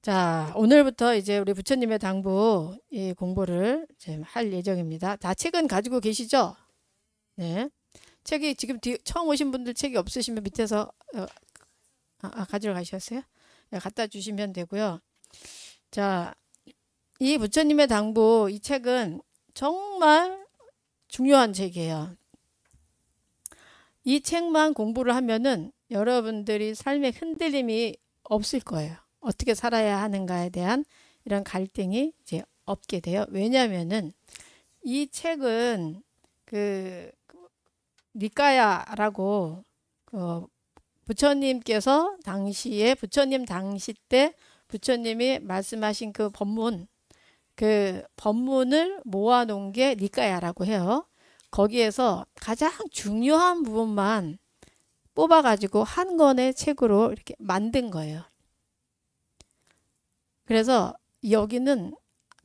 자, 오늘부터 이제 우리 부처님의 당부 이 공부를 이제 할 예정입니다. 다 책은 가지고 계시죠? 네. 책이 지금 처음 오신 분들 책이 없으시면 밑에서 가지러 가셨어요? 네, 갖다 주시면 되고요. 자, 이 부처님의 당부 이 책은 정말 중요한 책이에요. 이 책만 공부를 하면은 여러분들이 삶에 흔들림이 없을 거예요. 어떻게 살아야 하는가에 대한 이런 갈등이 이제 없게 돼요. 왜냐하면은 이 책은 그 니까야라고 부처님께서 당시에 부처님 당시 때 부처님이 말씀하신 그 법문을 모아놓은 게 니까야라고 해요. 거기에서 가장 중요한 부분만 뽑아가지고 한 권의 책으로 이렇게 만든 거예요. 그래서 여기는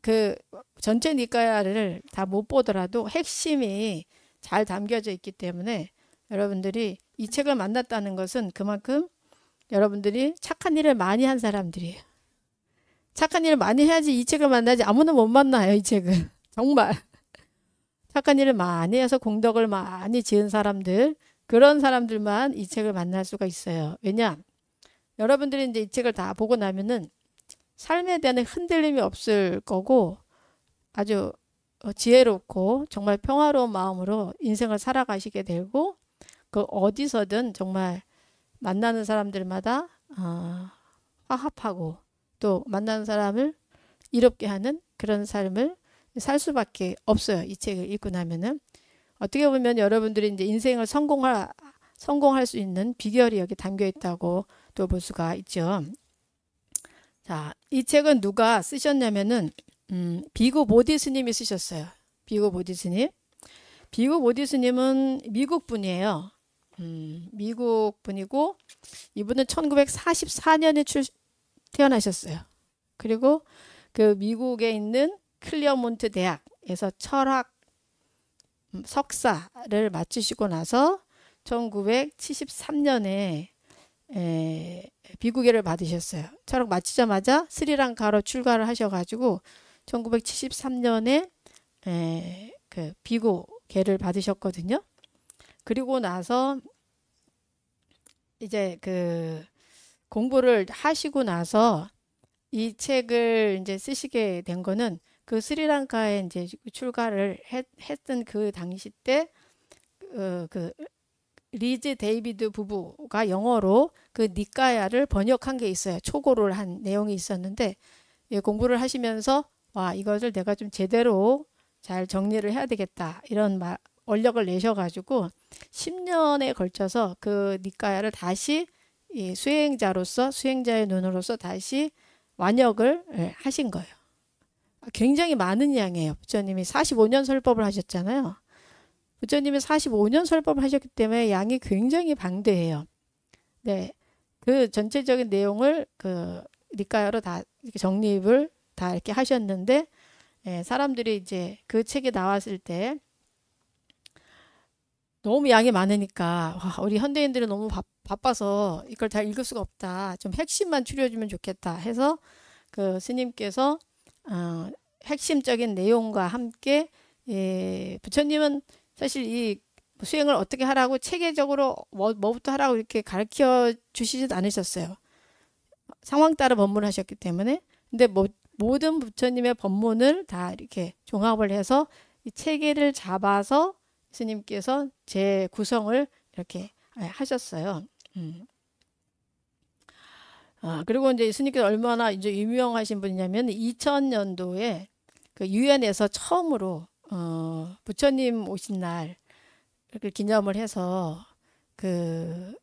그 전체 니까야를 다 못 보더라도 핵심이 잘 담겨져 있기 때문에 여러분들이 이 책을 만났다는 것은 그만큼 여러분들이 착한 일을 많이 한 사람들이에요. 착한 일을 많이 해야지 이 책을 만나지 아무나 못 만나요. 이 책은 정말 착한 일을 많이 해서 공덕을 많이 지은 사람들, 그런 사람들만 이 책을 만날 수가 있어요. 왜냐? 여러분들이 이제 이 책을 다 보고 나면은 삶에 대한 흔들림이 없을 거고 아주 지혜롭고 정말 평화로운 마음으로 인생을 살아가시게 되고 그 어디서든 정말 만나는 사람들마다 화합하고 또 만나는 사람을 이롭게 하는 그런 삶을 살 수밖에 없어요. 이 책을 읽고 나면은 어떻게 보면 여러분들이 이제 인생을 성공할 수 있는 비결이 여기 담겨 있다고 또 볼 수가 있죠. 자, 이 책은 누가 쓰셨냐면은 비구 보디 스님이 쓰셨어요. 비구 보디 스님. 비구 보디 스님은 미국 분이에요. 미국 분이고 이분은 1944년에 태어나셨어요. 그리고 그 미국에 있는 클리어몬트 대학에서 철학 석사를 마치시고 나서 1973년에 비구계를 받으셨어요. 철학 마치자마자 스리랑카로 출가를 하셔가지고 1973년에 그 비구계를 받으셨거든요. 그리고 나서 이제 그 공부를 하시고 나서 이 책을 이제 쓰시게 된 거는 그 스리랑카에 이제 출가를 했던 그 당시 때 그 리즈 데이비드 부부가 영어로 그 니까야를 번역한 게 있어요. 초고를 한 내용이 있었는데 공부를 하시면서 와, 이것을 내가 좀 제대로 잘 정리를 해야 되겠다 이런 원력을 내셔가지고 10년에 걸쳐서 그 니까야를 다시 수행자의 눈으로서 다시 완역을 하신 거예요. 굉장히 많은 양이에요. 부처님이 45년 설법을 하셨잖아요. 부처님이 45년 설법을 하셨기 때문에 양이 굉장히 방대해요. 네, 그 전체적인 내용을 그 니까야로 다 이렇게 정립을 다 이렇게 하셨는데 사람들이 이제 그 책이 나왔을 때 너무 양이 많으니까 와, 우리 현대인들은 너무 바빠서 이걸 다 읽을 수가 없다. 좀 핵심만 추려주면 좋겠다 해서 그 스님께서 핵심적인 내용과 함께 부처님은 사실 이 수행을 어떻게 하라고 체계적으로 뭐부터 하라고 이렇게 가르쳐 주시지도 않으셨어요. 상황 따라 법문을 하셨기 때문에. 근데 모든 부처님의 법문을 다 이렇게 종합을 해서 이 체계를 잡아서 스님께서 재구성을 이렇게 하셨어요. 그리고 이제 스님께서 얼마나 이제 유명하신 분이냐면 2000년도에 그 유엔에서 처음으로 부처님 오신 날 이렇게 기념을 해서 그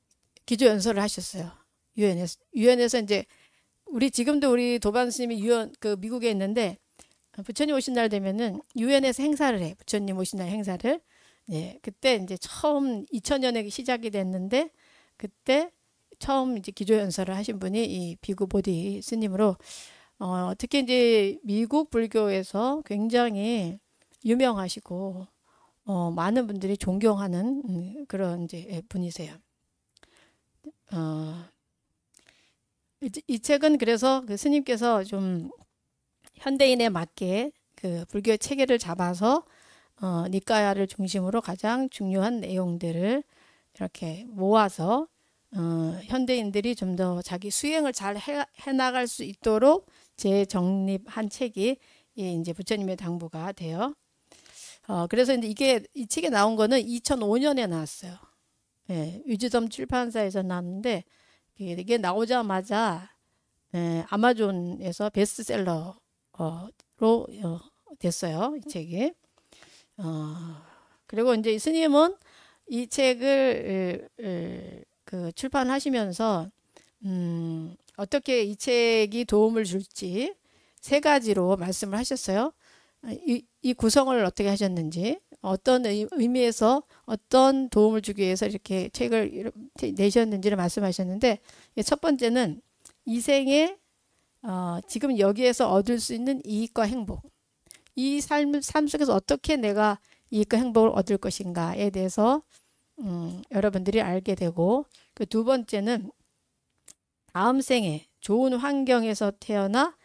기조 연설을 하셨어요. 유엔에서 이제 지금도 우리 도반 스님이 그 미국에 있는데 부처님 오신 날 되면은 유엔에서 행사를 해. 부처님 오신 날 행사를. 예, 그때 이제 처음 2000년에 시작이 됐는데 그때 처음 이제 기조 연설을 하신 분이 이 비구 보디 스님으로 특히 이제 미국 불교에서 굉장히 유명하시고 많은 분들이 존경하는 그런 이제 분이세요. 이 책은 그래서 그 스님께서 좀 현대인에 맞게 그 불교 체계를 잡아서 니까야를 중심으로 가장 중요한 내용들을 이렇게 모아서 현대인들이 좀 더 자기 수행을 잘 해나갈 수 있도록 재정립한 책이 이제 부처님의 당부가 돼요. 그래서 이제 이 책에 나온 거는 2005년에 나왔어요. 예, 위즈덤 출판사에서 나왔는데 이게 나오자마자 아마존에서 베스트셀러로 됐어요. 이 책이. 그리고 이제 스님은 이 책을 그 출판하시면서 어떻게 이 책이 도움을 줄지 세 가지로 말씀을 하셨어요. 이 구성을 어떻게 하셨는지, 어떤 의미에서 어떤 도움을 주기 위해서 이렇게 책을 내셨는지를 말씀하셨는데, 첫 번째는 이 생에 지금 여기에서 얻을 수 있는 이익과 행복, 이 삶 속에서 어떻게 내가 이익과 행복을 얻을 것인가에 대해서 여러분들이 알게 되고, 그 두 번째는 다음 생에 좋은 환경에서 태어나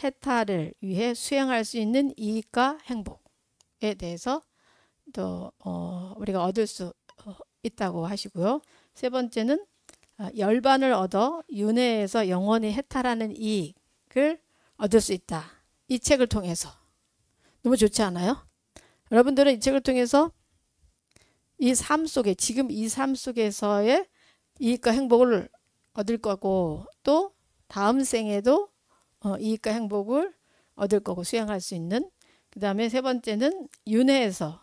해탈을 위해 수행할 수 있는 이익과 행복에 대해서 또 우리가 얻을 수 있다고 하시고요. 세 번째는 열반을 얻어 윤회에서 영원히 해탈하는 이익을 얻을 수 있다. 이 책을 통해서. 너무 좋지 않아요? 여러분들은 이 책을 통해서 이 삶 속에, 지금 이 삶 속에서의 이익과 행복을 얻을 거고, 또 다음 생에도 이익과 행복을 얻을 거고 수행할 수 있는. 그 다음에 세 번째는 윤회에서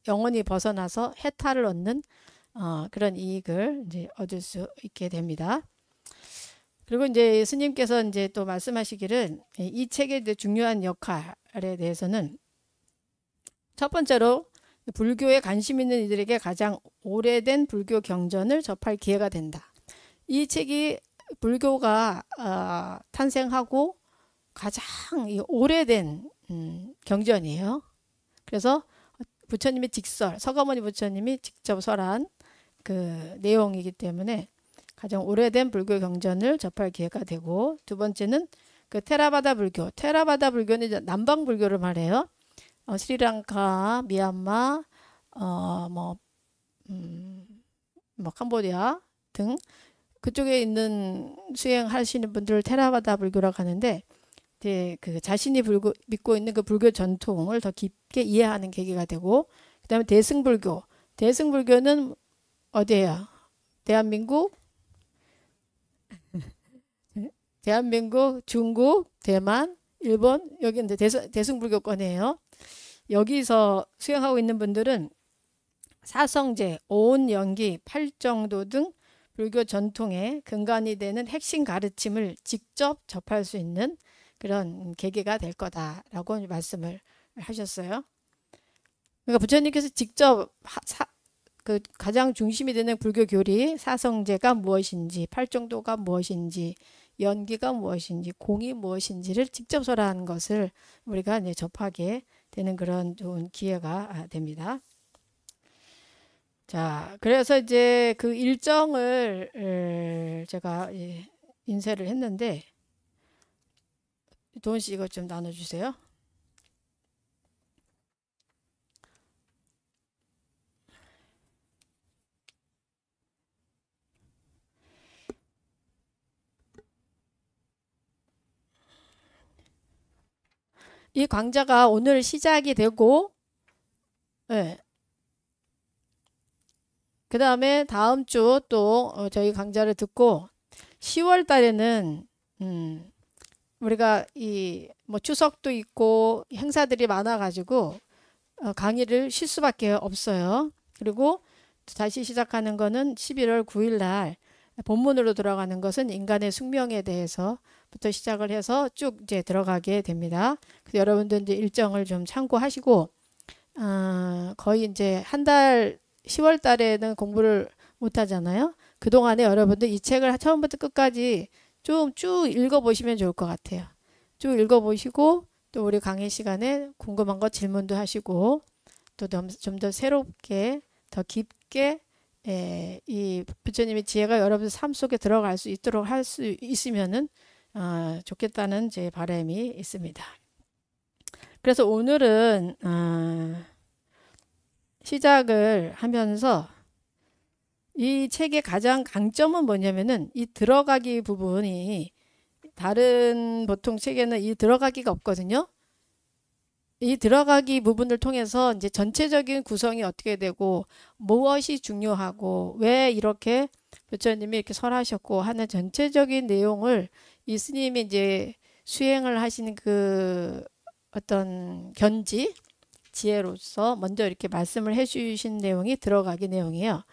영원히 벗어나서 해탈을 얻는 그런 이익을 이제 얻을 수 있게 됩니다. 그리고 이제 스님께서 이제 또 말씀하시기를 이 책의 중요한 역할에 대해서는 첫 번째로 불교에 관심 있는 이들에게 가장 오래된 불교 경전을 접할 기회가 된다. 이 책이 불교가 탄생하고 가장 오래된 경전이에요. 그래서 부처님의 직설, 서가모니 부처님이 직접 설한 그 내용이기 때문에 가장 오래된 불교 경전을 접할 기회가 되고, 두 번째는 그 테라바다 불교. 테라바다 불교는 이제 남방 불교를 말해요. 스리랑카, 미얀마, 캄보디아 등 그쪽에 있는 수행하시는 분들을 테라바다 불교라고 하는데, 그 자신이 믿고 있는 그 불교 전통을 더 깊게 이해하는 계기가 되고, 그 다음에 대승불교. 대승불교는 어디예요? 대한민국, 중국, 대만, 일본, 여기 이제 대승불교권이에요. 여기서 수행하고 있는 분들은 사성제, 오온연기, 팔정도 등 불교 전통의 근간이 되는 핵심 가르침을 직접 접할 수 있는 그런 계기가 될 거다라고 말씀을 하셨어요. 그러니까 부처님께서 직접 그 가장 중심이 되는 불교 교리, 사성제가 무엇인지, 팔정도가 무엇인지, 연기가 무엇인지, 공이 무엇인지를 직접 설하는 것을 우리가 이제 접하게 되는 그런 좋은 기회가 됩니다. 자, 그래서 이제 그 일정을 제가 인쇄를 했는데, 도훈 씨 이거 좀 나눠주세요. 이 강좌가 오늘 시작이 되고, 네. 그 다음에 다음 주 또 저희 강좌를 듣고 10월 달에는 우리가 뭐 추석도 있고 행사들이 많아가지고 강의를 쉴 수밖에 없어요. 그리고 다시 시작하는 거는 11월 9일 날 본문으로 들어가는 것은 인간의 숙명에 대해서부터 시작을 해서 쭉 이제 들어가게 됩니다. 그래서 여러분들 이제 일정을 좀 참고하시고 거의 이제 한 달 10월 달에는 공부를 못 하잖아요. 그동안에 여러분들 이 책을 처음부터 끝까지 좀 쭉 읽어보시면 좋을 것 같아요. 쭉 읽어보시고 또 우리 강의 시간에 궁금한 거 질문도 하시고 또 좀 더 새롭게 더 깊게 이 부처님의 지혜가 여러분 삶 속에 들어갈 수 있도록 할 수 있으면은 좋겠다는 제 바람이 있습니다. 그래서 오늘은 시작을 하면서 이 책의 가장 강점은 뭐냐면은 이 들어가기 부분이 다른 보통 책에는 이 들어가기가 없거든요. 이 들어가기 부분을 통해서 이제 전체적인 구성이 어떻게 되고 무엇이 중요하고 왜 이렇게 부처님이 이렇게 설하셨고 하는 전체적인 내용을 이 스님이 이제 수행을 하시는 그 어떤 견지 지혜로서 먼저 이렇게 말씀을 해주신 내용이 들어가기 내용이에요.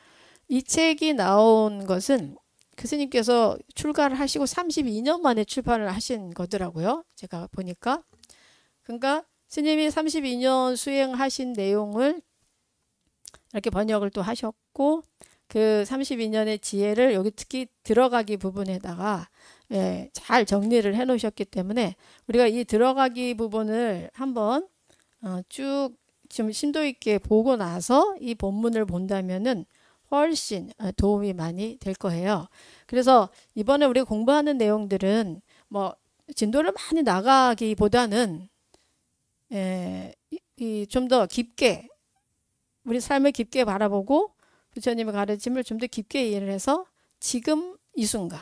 이 책이 나온 것은 그 스님께서 출가를 하시고 32년 만에 출판을 하신 거더라고요. 제가 보니까. 그러니까 스님이 32년 수행하신 내용을 이렇게 번역을 또 하셨고 그 32년의 지혜를 여기 특히 들어가기 부분에다가 잘 정리를 해 놓으셨기 때문에 우리가 이 들어가기 부분을 한번 쭉 좀 심도 있게 보고 나서 이 본문을 본다면은 훨씬 도움이 많이 될 거예요. 그래서 이번에 우리가 공부하는 내용들은 뭐 진도를 많이 나가기보다는 좀 더 깊게 우리 삶을 깊게 바라보고 부처님의 가르침을 좀 더 깊게 이해를 해서 지금 이 순간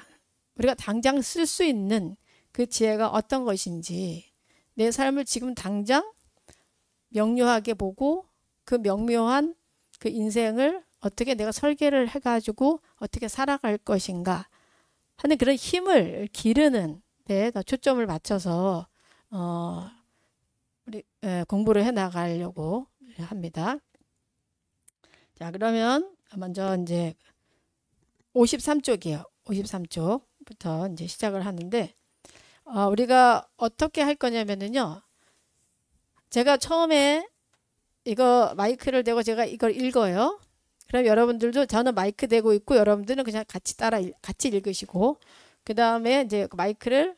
우리가 당장 쓸 수 있는 그 지혜가 어떤 것인지 내 삶을 지금 당장 명료하게 보고 그 명료한 그 인생을 어떻게 내가 설계를 해가지고 어떻게 살아갈 것인가 하는 그런 힘을 기르는 데 더 초점을 맞춰서 우리 공부를 해 나가려고 합니다. 자, 그러면 먼저 이제 53쪽이에요. 53쪽부터 이제 시작을 하는데 우리가 어떻게 할 거냐면은요. 제가 처음에 이거 마이크를 대고 제가 이걸 읽어요. 그럼 여러분들도 저는 마이크 대고 있고 여러분들은 그냥 같이 읽으시고 그 다음에 이제 마이크를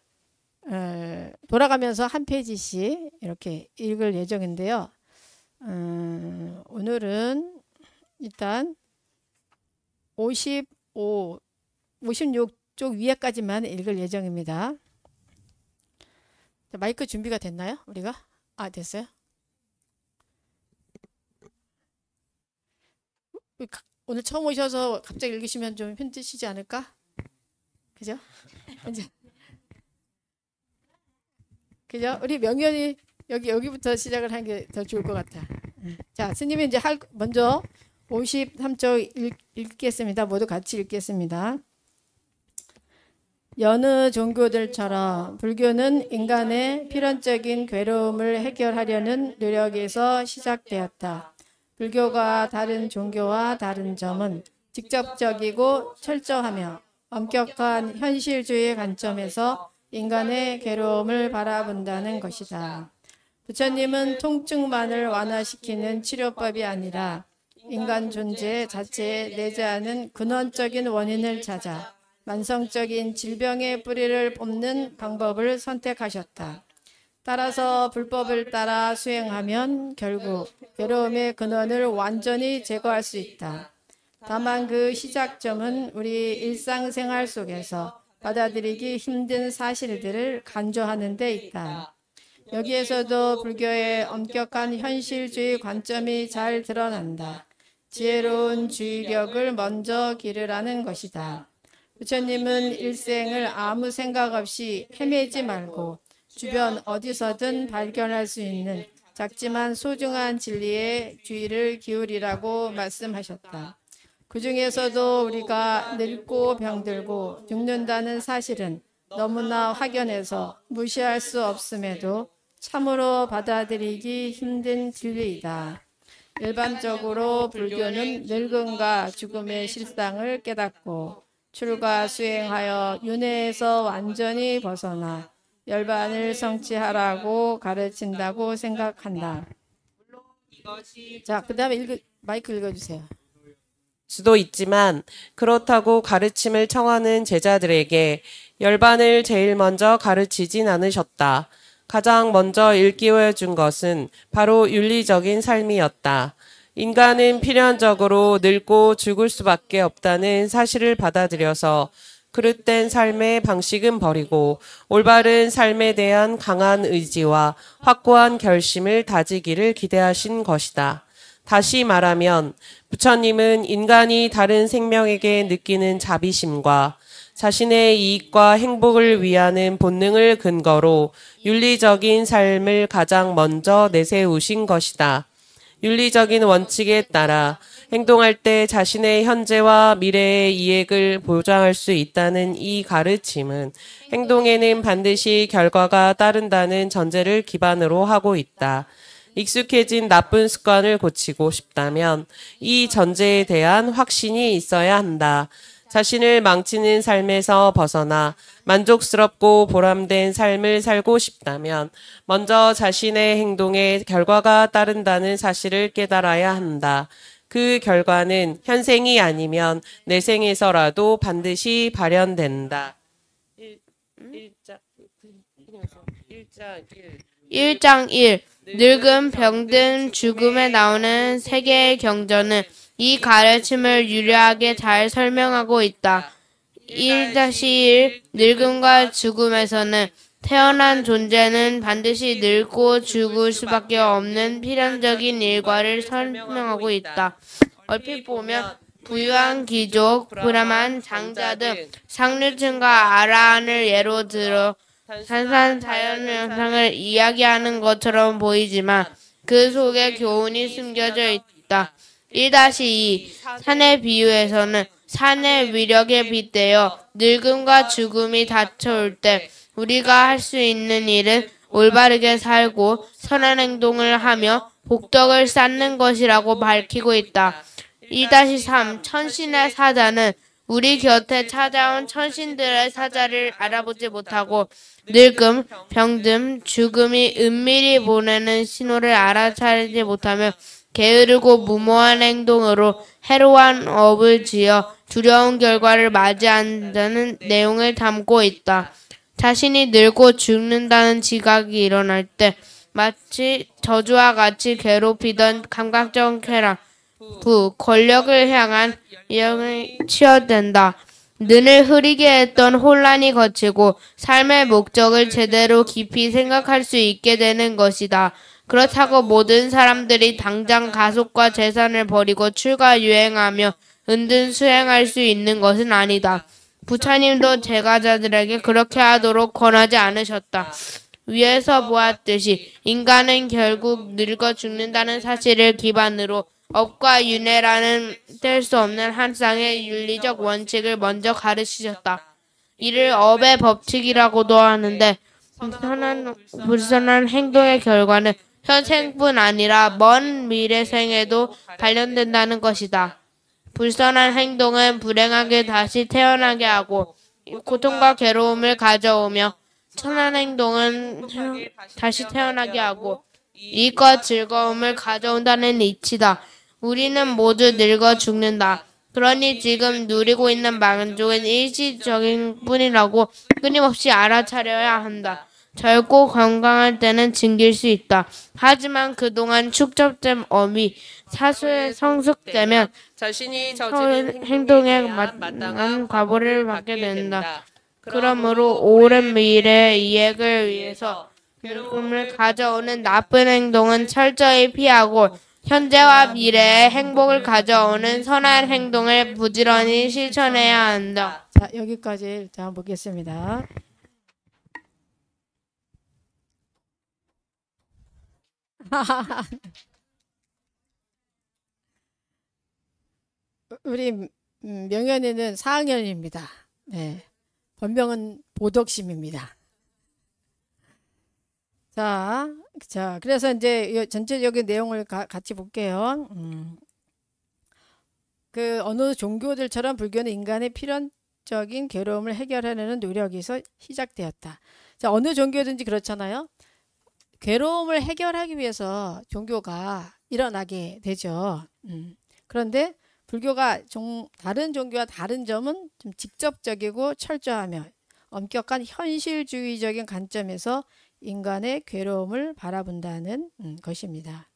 돌아가면서 한 페이지씩 이렇게 읽을 예정인데요. 오늘은 일단 56쪽 위에까지만 읽을 예정입니다. 마이크 준비가 됐나요? 우리가? 됐어요? 오늘 처음 오셔서 갑자기 읽으시면 좀 힘드시지 않을까? 그죠? 그죠? 우리 명연이 여기부터 시작을 하는 게 더 좋을 것 같아. 자, 스님이 이제 먼저 53쪽 읽겠습니다. 모두 같이 읽겠습니다. 여느 종교들처럼 불교는 인간의 필연적인 괴로움을 해결하려는 노력에서 시작되었다. 불교가 다른 종교와 다른 점은 직접적이고 철저하며 엄격한 현실주의 관점에서 인간의 괴로움을 바라본다는 것이다. 부처님은 통증만을 완화시키는 치료법이 아니라 인간 존재 자체에 내재하는 근원적인 원인을 찾아 만성적인 질병의 뿌리를 뽑는 방법을 선택하셨다. 따라서 불법을 따라 수행하면 결국 괴로움의 근원을 완전히 제거할 수 있다. 다만 그 시작점은 우리 일상생활 속에서 받아들이기 힘든 사실들을 간주하는 데 있다. 여기에서도 불교의 엄격한 현실주의 관점이 잘 드러난다. 지혜로운 주의력을 먼저 기르라는 것이다. 부처님은 일생을 아무 생각 없이 헤매지 말고 주변 어디서든 발견할 수 있는 작지만 소중한 진리에 주의를 기울이라고 말씀하셨다. 그 중에서도 우리가 늙고 병들고 죽는다는 사실은 너무나 확연해서 무시할 수 없음에도 참으로 받아들이기 힘든 진리이다. 일반적으로 불교는 늙음과 죽음의 실상을 깨닫고 출가 수행하여 윤회에서 완전히 벗어나 열반을 성취하라고 가르친다고 생각한다. 자, 그 다음에 마이크 읽어주세요. 수도 있지만 그렇다고 가르침을 청하는 제자들에게 열반을 제일 먼저 가르치진 않으셨다. 가장 먼저 일깨워 준 것은 바로 윤리적인 삶이었다. 인간은 필연적으로 늙고 죽을 수밖에 없다는 사실을 받아들여서 그릇된 삶의 방식은 버리고 올바른 삶에 대한 강한 의지와 확고한 결심을 다지기를 기대하신 것이다. 다시 말하면 부처님은 인간이 다른 생명에게 느끼는 자비심과 자신의 이익과 행복을 위하는 본능을 근거로 윤리적인 삶을 가장 먼저 내세우신 것이다. 윤리적인 원칙에 따라 행동할 때 자신의 현재와 미래의 이익을 보장할 수 있다는 이 가르침은 행동에는 반드시 결과가 따른다는 전제를 기반으로 하고 있다. 익숙해진 나쁜 습관을 고치고 싶다면 이 전제에 대한 확신이 있어야 한다. 자신을 망치는 삶에서 벗어나 만족스럽고 보람된 삶을 살고 싶다면 먼저 자신의 행동에 결과가 따른다는 사실을 깨달아야 한다. 그 결과는 현생이 아니면 내생에서라도 반드시 발현된다. 1장 1. 늙음, 병든, 죽음에 나오는 세계의 경전은 이 가르침을 유려하게 잘 설명하고 있다. 1-1 늙음과 죽음에서는 태어난 존재는 반드시 늙고 죽을 수밖에 없는 필연적인 일과를 설명하고 있다. 얼핏 보면 부유한 귀족, 불암한 장자 등 상류층과 아라한을 예로 들어 산산 자연 현상을 이야기하는 것처럼 보이지만 그 속에 교훈이 숨겨져 있다. 1-2 산의 비유에서는 산의 위력에 빗대어 늙음과 죽음이 닥쳐올 때 우리가 할 수 있는 일은 올바르게 살고 선한 행동을 하며 복덕을 쌓는 것이라고 밝히고 있다. 1-3 천신의 사자는 우리 곁에 찾아온 천신들의 사자를 알아보지 못하고 늙음, 병듦, 죽음이 은밀히 보내는 신호를 알아차리지 못하며 게으르고 무모한 행동으로 해로운 업을 지어 두려운 결과를 맞이한다는 내용을 담고 있다. 자신이 늙고 죽는다는 지각이 일어날 때 마치 저주와 같이 괴롭히던 감각적 쾌락, 권력을 향한 영을 치어댄다. 눈을 흐리게 했던 혼란이 거치고 삶의 목적을 제대로 깊이 생각할 수 있게 되는 것이다. 그렇다고 모든 사람들이 당장 가속과 재산을 버리고 출가 유행하며 은둔 수행할 수 있는 것은 아니다. 부처님도 제가자들에게 그렇게 하도록 권하지 않으셨다. 위에서 보았듯이 인간은 결국 늙어 죽는다는 사실을 기반으로 업과 윤회라는 뗄 수 없는 한 쌍의 윤리적 원칙을 먼저 가르치셨다. 이를 업의 법칙이라고도 하는데 불선한 행동의 결과는 현생뿐 아니라 먼 미래생에도 발현된다는 것이다. 불선한 행동은 불행하게 다시 태어나게 하고 고통과 괴로움을 가져오며 선한 행동은 다시 태어나게 하고 이익과 즐거움을 가져온다는 이치다. 우리는 모두 늙어 죽는다. 그러니 지금 누리고 있는 만족은 일시적인 뿐이라고 끊임없이 알아차려야 한다. 젊고 건강할 때는 즐길 수 있다. 하지만 그동안 축적된 업이 사수에 성숙되면 자신이 저지른 행동에 마땅한 과보를 받게 된다. 그러므로 오랜 미래의 이익을 위해서 괴로움을 가져오는 나쁜 행동은 철저히 피하고 현재와 미래의 행복을 가져오는 선한 행동을 부지런히 실천해야 한다. 자, 여기까지 일단 보겠습니다. 우리 명현이는 4학년입니다. 네. 본명은 보덕심입니다. 자, 그래서 이제 전체적인 내용을 같이 볼게요. 그 어느 종교들처럼 불교는 인간의 필연적인 괴로움을 해결하려는 노력에서 시작되었다. 자, 어느 종교든지 그렇잖아요. 괴로움을 해결하기 위해서 종교가 일어나게 되죠. 그런데 불교가 다른 종교와 다른 점은 좀 직접적이고 철저하며 엄격한 현실주의적인 관점에서 인간의 괴로움을 바라본다는 것입니다.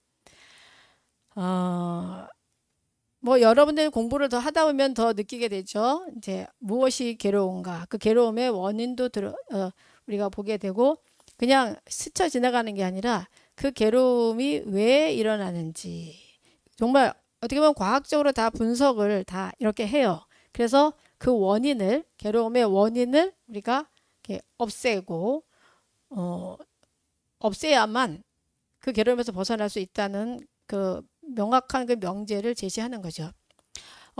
뭐 여러분들이 공부를 더 하다 보면 더 느끼게 되죠. 이제 무엇이 괴로운가, 그 괴로움의 원인도 우리가 보게 되고, 그냥 스쳐 지나가는 게 아니라 그 괴로움이 왜 일어나는지 정말 어떻게 보면 과학적으로 다 분석을 다 이렇게 해요. 그래서 그 원인을, 괴로움의 원인을 우리가 이렇게 없애고 없애야만 그 괴로움에서 벗어날 수 있다는 그 명확한 그 명제를 제시하는 거죠.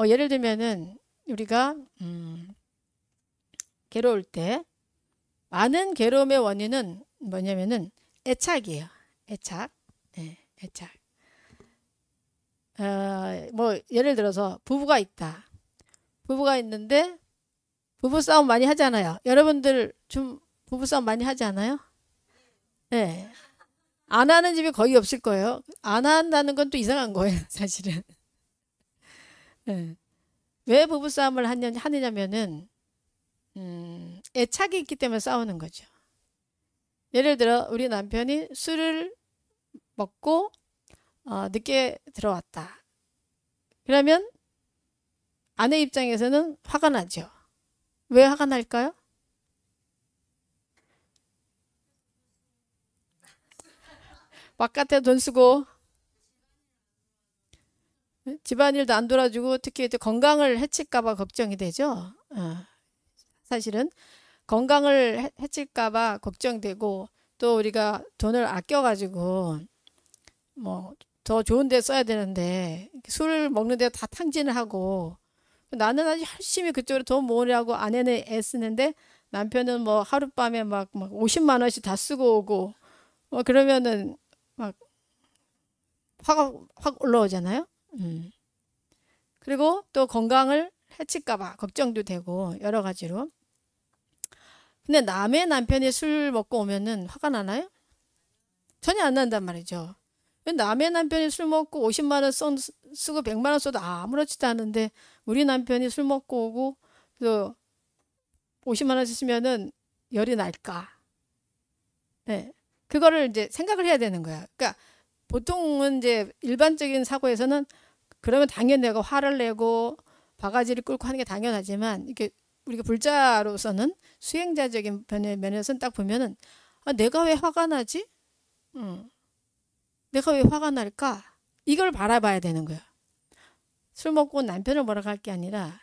예를 들면은 우리가 괴로울 때 많은 괴로움의 원인은 뭐냐면은 애착이에요. 애착. 네, 애착. 뭐 예를 들어서 부부가 있다. 부부가 있는데 부부싸움 많이 하잖아요. 여러분들 좀 부부싸움 많이 하지 않아요? 네. 안 하는 집이 거의 없을 거예요. 안 한다는 건 또 이상한 거예요, 사실은. 네. 왜 부부싸움을 하느냐면은 애착이 있기 때문에 싸우는 거죠. 예를 들어 우리 남편이 술을 먹고 늦게 들어왔다. 그러면 아내 입장에서는 화가 나죠. 왜 화가 날까요? 바깥에 돈 쓰고 집안일도 안 돌아주고 특히 건강을 해칠까 봐 걱정이 되죠. 사실은 건강을 해칠까 봐 걱정되고, 또 우리가 돈을 아껴가지고 뭐 더 좋은 데 써야 되는데 술을 먹는 데 다 탕진을 하고, 나는 아주 열심히 그쪽으로 돈 모으려고 아내는 애쓰는데 남편은 뭐 하룻밤에 막 50만 원씩 다 쓰고 오고, 그러면은 막 화가 확 올라오잖아요. 그리고 또 건강을 해칠까 봐 걱정도 되고 여러 가지로. 근데 남의 남편이 술 먹고 오면은 화가 나나요? 전혀 안 난단 말이죠. 남의 남편이 술 먹고 50만 원 쓰고 100만 원 써도 아무렇지도 않은데, 우리 남편이 술 먹고 오고 또 50만 원 쓰면은 열이 날까? 네. 그거를 이제 생각을 해야 되는 거야. 그러니까 보통은 이제 일반적인 사고에서는 그러면 당연히 내가 화를 내고 바가지를 끌고 하는 게 당연하지만, 이게 우리가 불자로서는 수행자적인 면에서는 딱 보면은 내가 왜 화가 나지? 내가 왜 화가 날까? 이걸 바라봐야 되는 거야. 술 먹고 남편을 뭐라고 할 게 아니라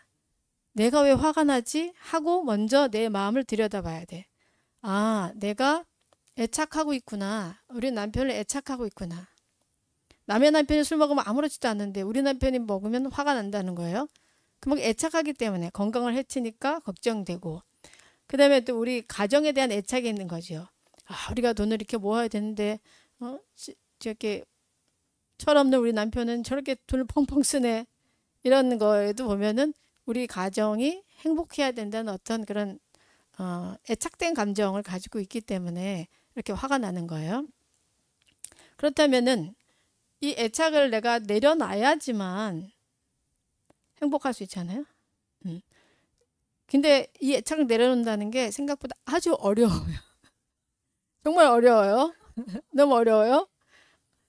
내가 왜 화가 나지? 하고 먼저 내 마음을 들여다봐야 돼. 내가 애착하고 있구나. 우리 남편을 애착하고 있구나. 남의 남편이 술 먹으면 아무렇지도 않은데 우리 남편이 먹으면 화가 난다는 거예요. 그만 애착하기 때문에 건강을 해치니까 걱정되고, 그 다음에 또 우리 가정에 대한 애착이 있는 거죠. 우리가 돈을 이렇게 모아야 되는데 저렇게 철없는 우리 남편은 저렇게 돈을 펑펑 쓰네. 이런 거에도 보면은 우리 가정이 행복해야 된다는 어떤 그런 애착된 감정을 가지고 있기 때문에 이렇게 화가 나는 거예요. 그렇다면은 이 애착을 내가 내려놔야지만 행복할 수 있잖아요. 근데 이 애착을 내려놓는다는 게 생각보다 아주 어려워요. 정말 어려워요. 너무 어려워요.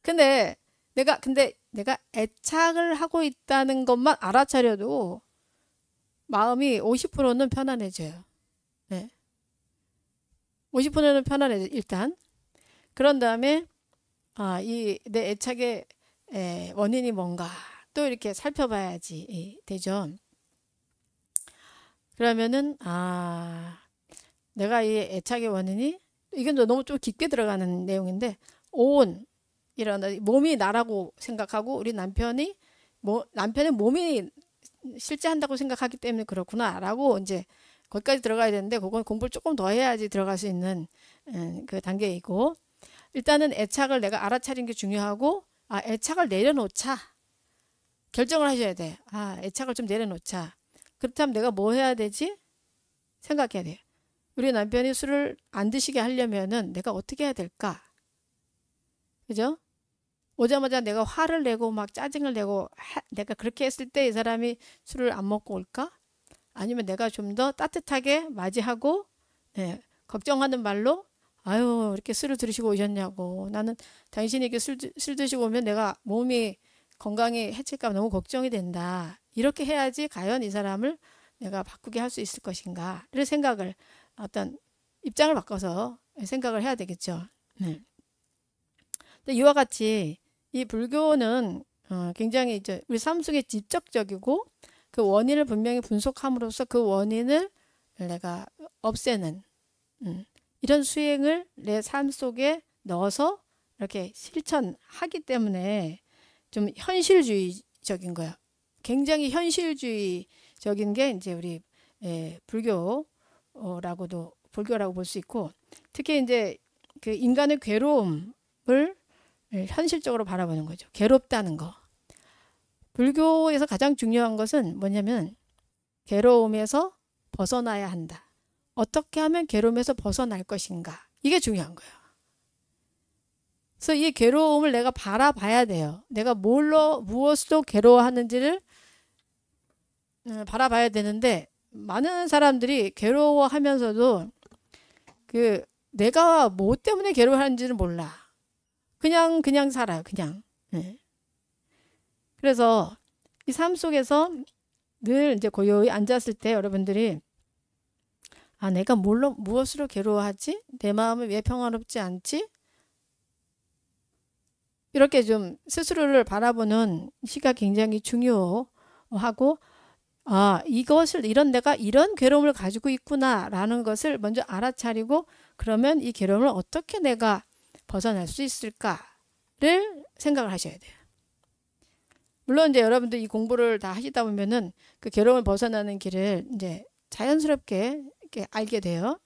근데 내가 애착을 하고 있다는 것만 알아차려도 마음이 50%는 편안해져요. 네. 50%는 편안해져요, 일단. 그런 다음에 이 내 애착의 원인이 뭔가 또 이렇게 살펴봐야지 되죠. 그러면은 내가 이 애착의 원인이, 이건 너무 좀 깊게 들어가는 내용인데, 이런 몸이 나라고 생각하고 우리 남편의 몸이 실제한다고 생각하기 때문에 그렇구나라고 이제 거기까지 들어가야 되는데, 그건 공부를 조금 더 해야지 들어갈 수 있는 그 단계이고, 일단은 애착을 내가 알아차리는 게 중요하고, 애착을 내려놓자. 결정을 하셔야 돼. 애착을 좀 내려놓자. 그렇다면 내가 뭐 해야 되지? 생각해야 돼. 우리 남편이 술을 안 드시게 하려면은 내가 어떻게 해야 될까? 그죠? 오자마자 내가 화를 내고 막 짜증을 내고 내가 그렇게 했을 때 이 사람이 술을 안 먹고 올까? 아니면 내가 좀 더 따뜻하게 맞이하고 걱정하는 말로, 아유 이렇게 술을 들으시고 오셨냐고, 나는 당신이 이렇게 술 드시고 오면 내가 몸이 건강이 해칠까 봐 너무 걱정이 된다. 이렇게 해야지 과연 이 사람을 내가 바꾸게 할 수 있을 것인가를 생각을 어떤 입장을 바꿔서 생각을 해야 되겠죠. 네. 근데 이와 같이 이 불교는 굉장히 이제 우리 삶 속에 직접적이고 그 원인을 분명히 분석함으로써 그 원인을 내가 없애는 이런 수행을 내 삶 속에 넣어서 이렇게 실천하기 때문에 좀 현실주의적인 거야. 굉장히 현실주의적인 게 이제 우리 불교라고 볼 수 있고, 특히 이제 그 인간의 괴로움을 현실적으로 바라보는 거죠. 괴롭다는 거. 불교에서 가장 중요한 것은 뭐냐면 괴로움에서 벗어나야 한다. 어떻게 하면 괴로움에서 벗어날 것인가. 이게 중요한 거예요. 그래서 이 괴로움을 내가 바라봐야 돼요. 내가 무엇으로 괴로워하는지를 바라봐야 되는데, 많은 사람들이 괴로워하면서도 그 내가 뭐 때문에 괴로워하는지를 몰라. 그냥 살아요. 그냥. 네. 그래서 이 삶 속에서 늘 이제 고요히 앉았을 때 여러분들이 내가 무엇으로 괴로워하지? 내 마음은 왜 평화롭지 않지? 이렇게 좀 스스로를 바라보는 시각이 굉장히 중요하고, 내가 이런 괴로움을 가지고 있구나라는 것을 먼저 알아차리고, 그러면 이 괴로움을 어떻게 내가 벗어날 수 있을까를 생각을 하셔야 돼요. 물론 이제 여러분들 이 공부를 다 하시다 보면은 그 괴로움을 벗어나는 길을 이제 자연스럽게 이렇게 알게 돼요.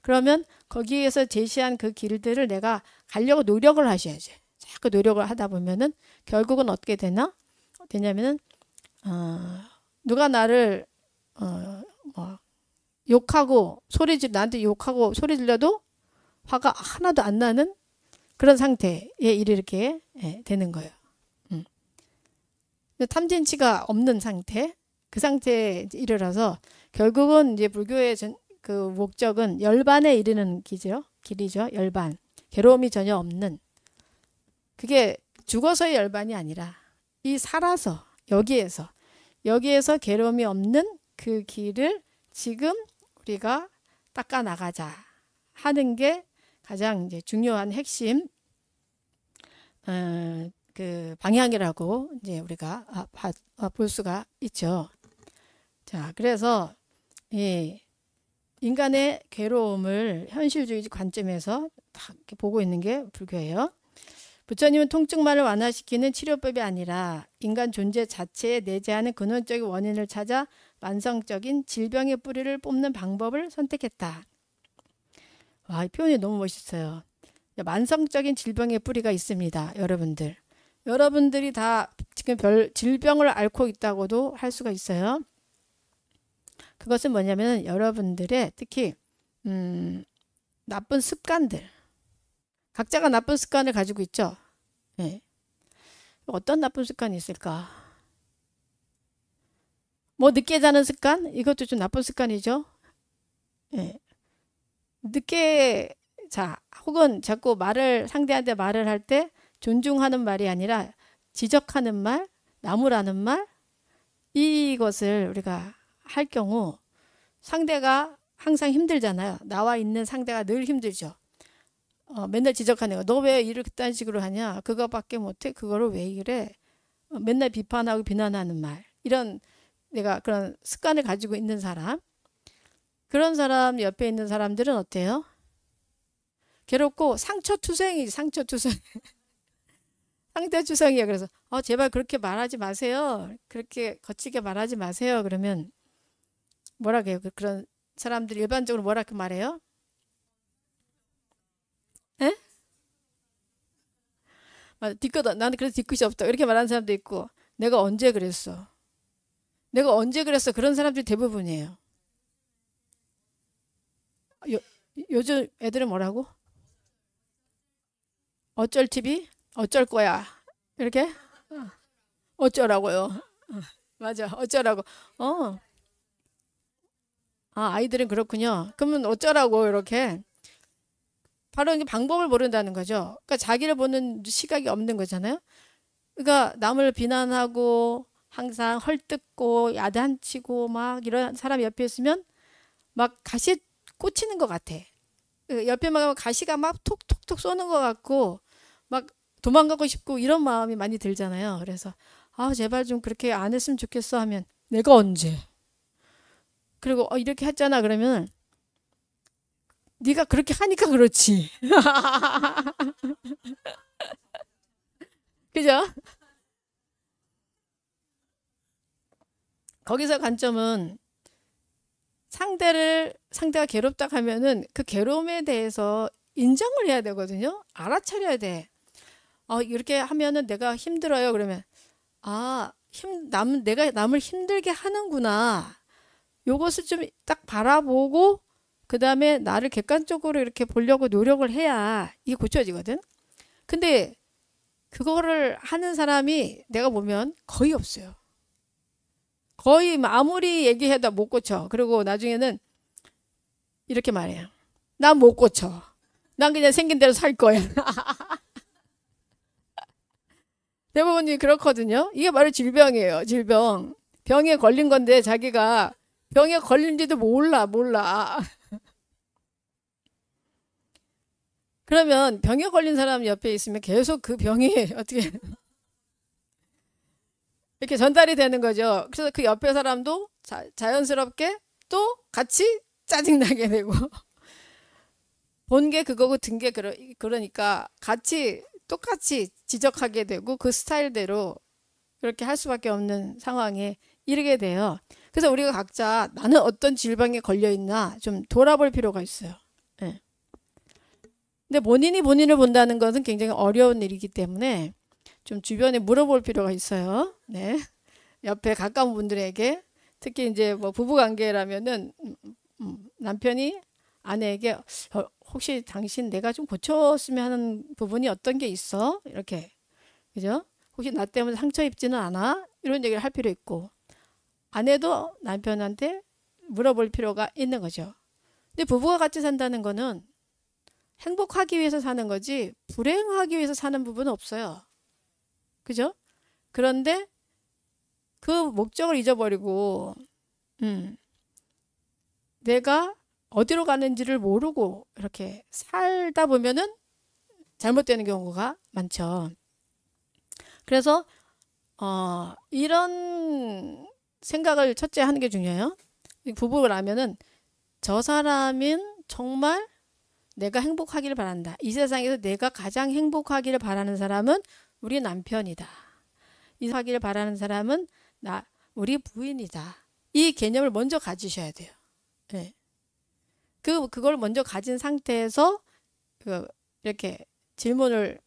그러면 거기에서 제시한 그 길들을 내가 가려고 노력을 하셔야지. 자꾸 노력을 하다 보면은 결국은 어떻게 되냐면은 누가 나를 욕하고 나한테 욕하고 소리 질러도 화가 하나도 안 나는 그런 상태에 이렇게 되는 거예요. 탐진치가 없는 상태, 그 상태에 이르러서 결국은 이제 불교의 그 목적은 열반에 이르는 길이죠. 열반. 괴로움이 전혀 없는. 그게 죽어서의 열반이 아니라 이 살아서 여기에서 괴로움이 없는 그 길을 지금 우리가 닦아 나가자 하는 게 가장 이제 중요한 핵심 그 방향이라고 이제 우리가 볼 수가 있죠. 자, 그래서 인간의 괴로움을 현실주의 관점에서 다 이렇게 보고 있는 게 불교예요. 부처님은 통증만을 완화시키는 치료법이 아니라 인간 존재 자체에 내재하는 근원적인 원인을 찾아 만성적인 질병의 뿌리를 뽑는 방법을 선택했다. 와, 이 표현이 너무 멋있어요. 만성적인 질병의 뿌리가 있습니다. 여러분들이 다 지금 질병을 앓고 있다고도 할 수가 있어요. 그것은 뭐냐면 여러분들의 특히 나쁜 습관들, 각자가 나쁜 습관을 가지고 있죠. 네. 어떤 나쁜 습관이 있을까? 뭐 늦게 자는 습관? 이것도 좀 나쁜 습관이죠. 네. 늦게 혹은 자꾸 상대한테 말을 할 때 존중하는 말이 아니라 지적하는 말, 나무라는 말, 이것을 우리가 할 경우 상대가 항상 힘들잖아요. 나와 있는 상대가 늘 힘들죠. 맨날 지적하는 거. 너 왜 이렇게 딴 식으로 하냐? 그거밖에 못해? 그거를 왜 이래? 맨날 비판하고 비난하는 말. 이런 내가 그런 습관을 가지고 있는 사람. 그런 사람 옆에 있는 사람들은 어때요? 괴롭고 상처투성이지. 상처투성이에요. 그래서 제발 그렇게 말하지 마세요. 그렇게 거칠게 말하지 마세요. 그러면 뭐라 그래요? 그런 사람들이 일반적으로 뭐라고 말해요? 에? 맞아. 나는 그래서 뒤끝이 없다. 이렇게 말하는 사람도 있고, 내가 언제 그랬어? 그런 사람들이 대부분이에요. 요즘 애들은 뭐라고? 어쩔 TV? 어쩔 거야. 이렇게? 어쩌라고요? 맞아. 어쩌라고. 아이들은 그렇군요. 그러면 어쩌라고 이렇게. 바로 이게 방법을 모른다는 거죠. 그러니까 자기를 보는 시각이 없는 거잖아요. 그러니까 남을 비난하고 항상 헐뜯고 야단치고 막 이런 사람 옆에 있으면 막 가시에 꽂히는 것 같아. 옆에만 가면 가시가 막 톡톡톡 쏘는 것 같고 막 도망가고 싶고 이런 마음이 많이 들잖아요. 그래서 아 제발 좀 그렇게 안 했으면 좋겠어 하면 내가 언제? 그리고 이렇게 했잖아 그러면 네가 그렇게 하니까 그렇지. 그죠? 거기서 관점은 상대가 괴롭다 하면은 그 괴로움에 대해서 인정을 해야 되거든요. 알아차려야 돼. 이렇게 하면은 내가 힘들어요. 그러면 내가 남을 힘들게 하는구나. 요것을 좀 딱 바라보고 그 다음에 나를 객관적으로 이렇게 보려고 노력을 해야 이게 고쳐지거든. 근데 그거를 하는 사람이 내가 보면 거의 없어요. 거의 아무리 얘기해도 못 고쳐. 그리고 나중에는 이렇게 말해요. 난 못 고쳐. 난 그냥 생긴 대로 살 거야. 대부분이 그렇거든요. 이게 바로 질병이에요. 질병. 병에 걸린 건데 자기가 병에 걸린지도 몰라. 그러면 병에 걸린 사람 옆에 있으면 계속 그 병이 어떻게 이렇게 전달이 되는 거죠. 그래서 그 옆에 사람도 자연스럽게 또 같이 짜증나게 되고 본 게 그거고 든 게 그러니까 같이 똑같이 지적하게 되고 그 스타일대로 그렇게 할 수밖에 없는 상황에 이르게 돼요. 그래서 우리가 각자 나는 어떤 질병에 걸려 있나 좀 돌아볼 필요가 있어요. 네. 근데 본인이 본인을 본다는 것은 굉장히 어려운 일이기 때문에 좀 주변에 물어볼 필요가 있어요. 네. 옆에 가까운 분들에게 특히 이제 뭐 부부 관계라면은 남편이 아내에게 혹시 당신 내가 좀 고쳤으면 하는 부분이 어떤 게 있어? 이렇게. 그죠? 혹시 나 때문에 상처 입지는 않아? 이런 얘기를 할 필요 있고 아내도 남편한테 물어볼 필요가 있는 거죠. 근데 부부가 같이 산다는 거는 행복하기 위해서 사는 거지 불행하기 위해서 사는 부분은 없어요. 그죠? 그런데 그 목적을 잊어버리고 내가 어디로 가는지를 모르고 이렇게 살다 보면은 잘못되는 경우가 많죠. 그래서 이런 생각을 첫째 하는 게 중요해요. 부부라면은 저 사람은 정말 내가 행복하기를 바란다. 이 세상에서 내가 가장 행복하기를 바라는 사람은 우리 남편이다. 하기를 바라는 사람은 우리 부인이다. 이 개념을 먼저 가지셔야 돼요. 네. 그걸 먼저 가진 상태에서 이렇게 질문을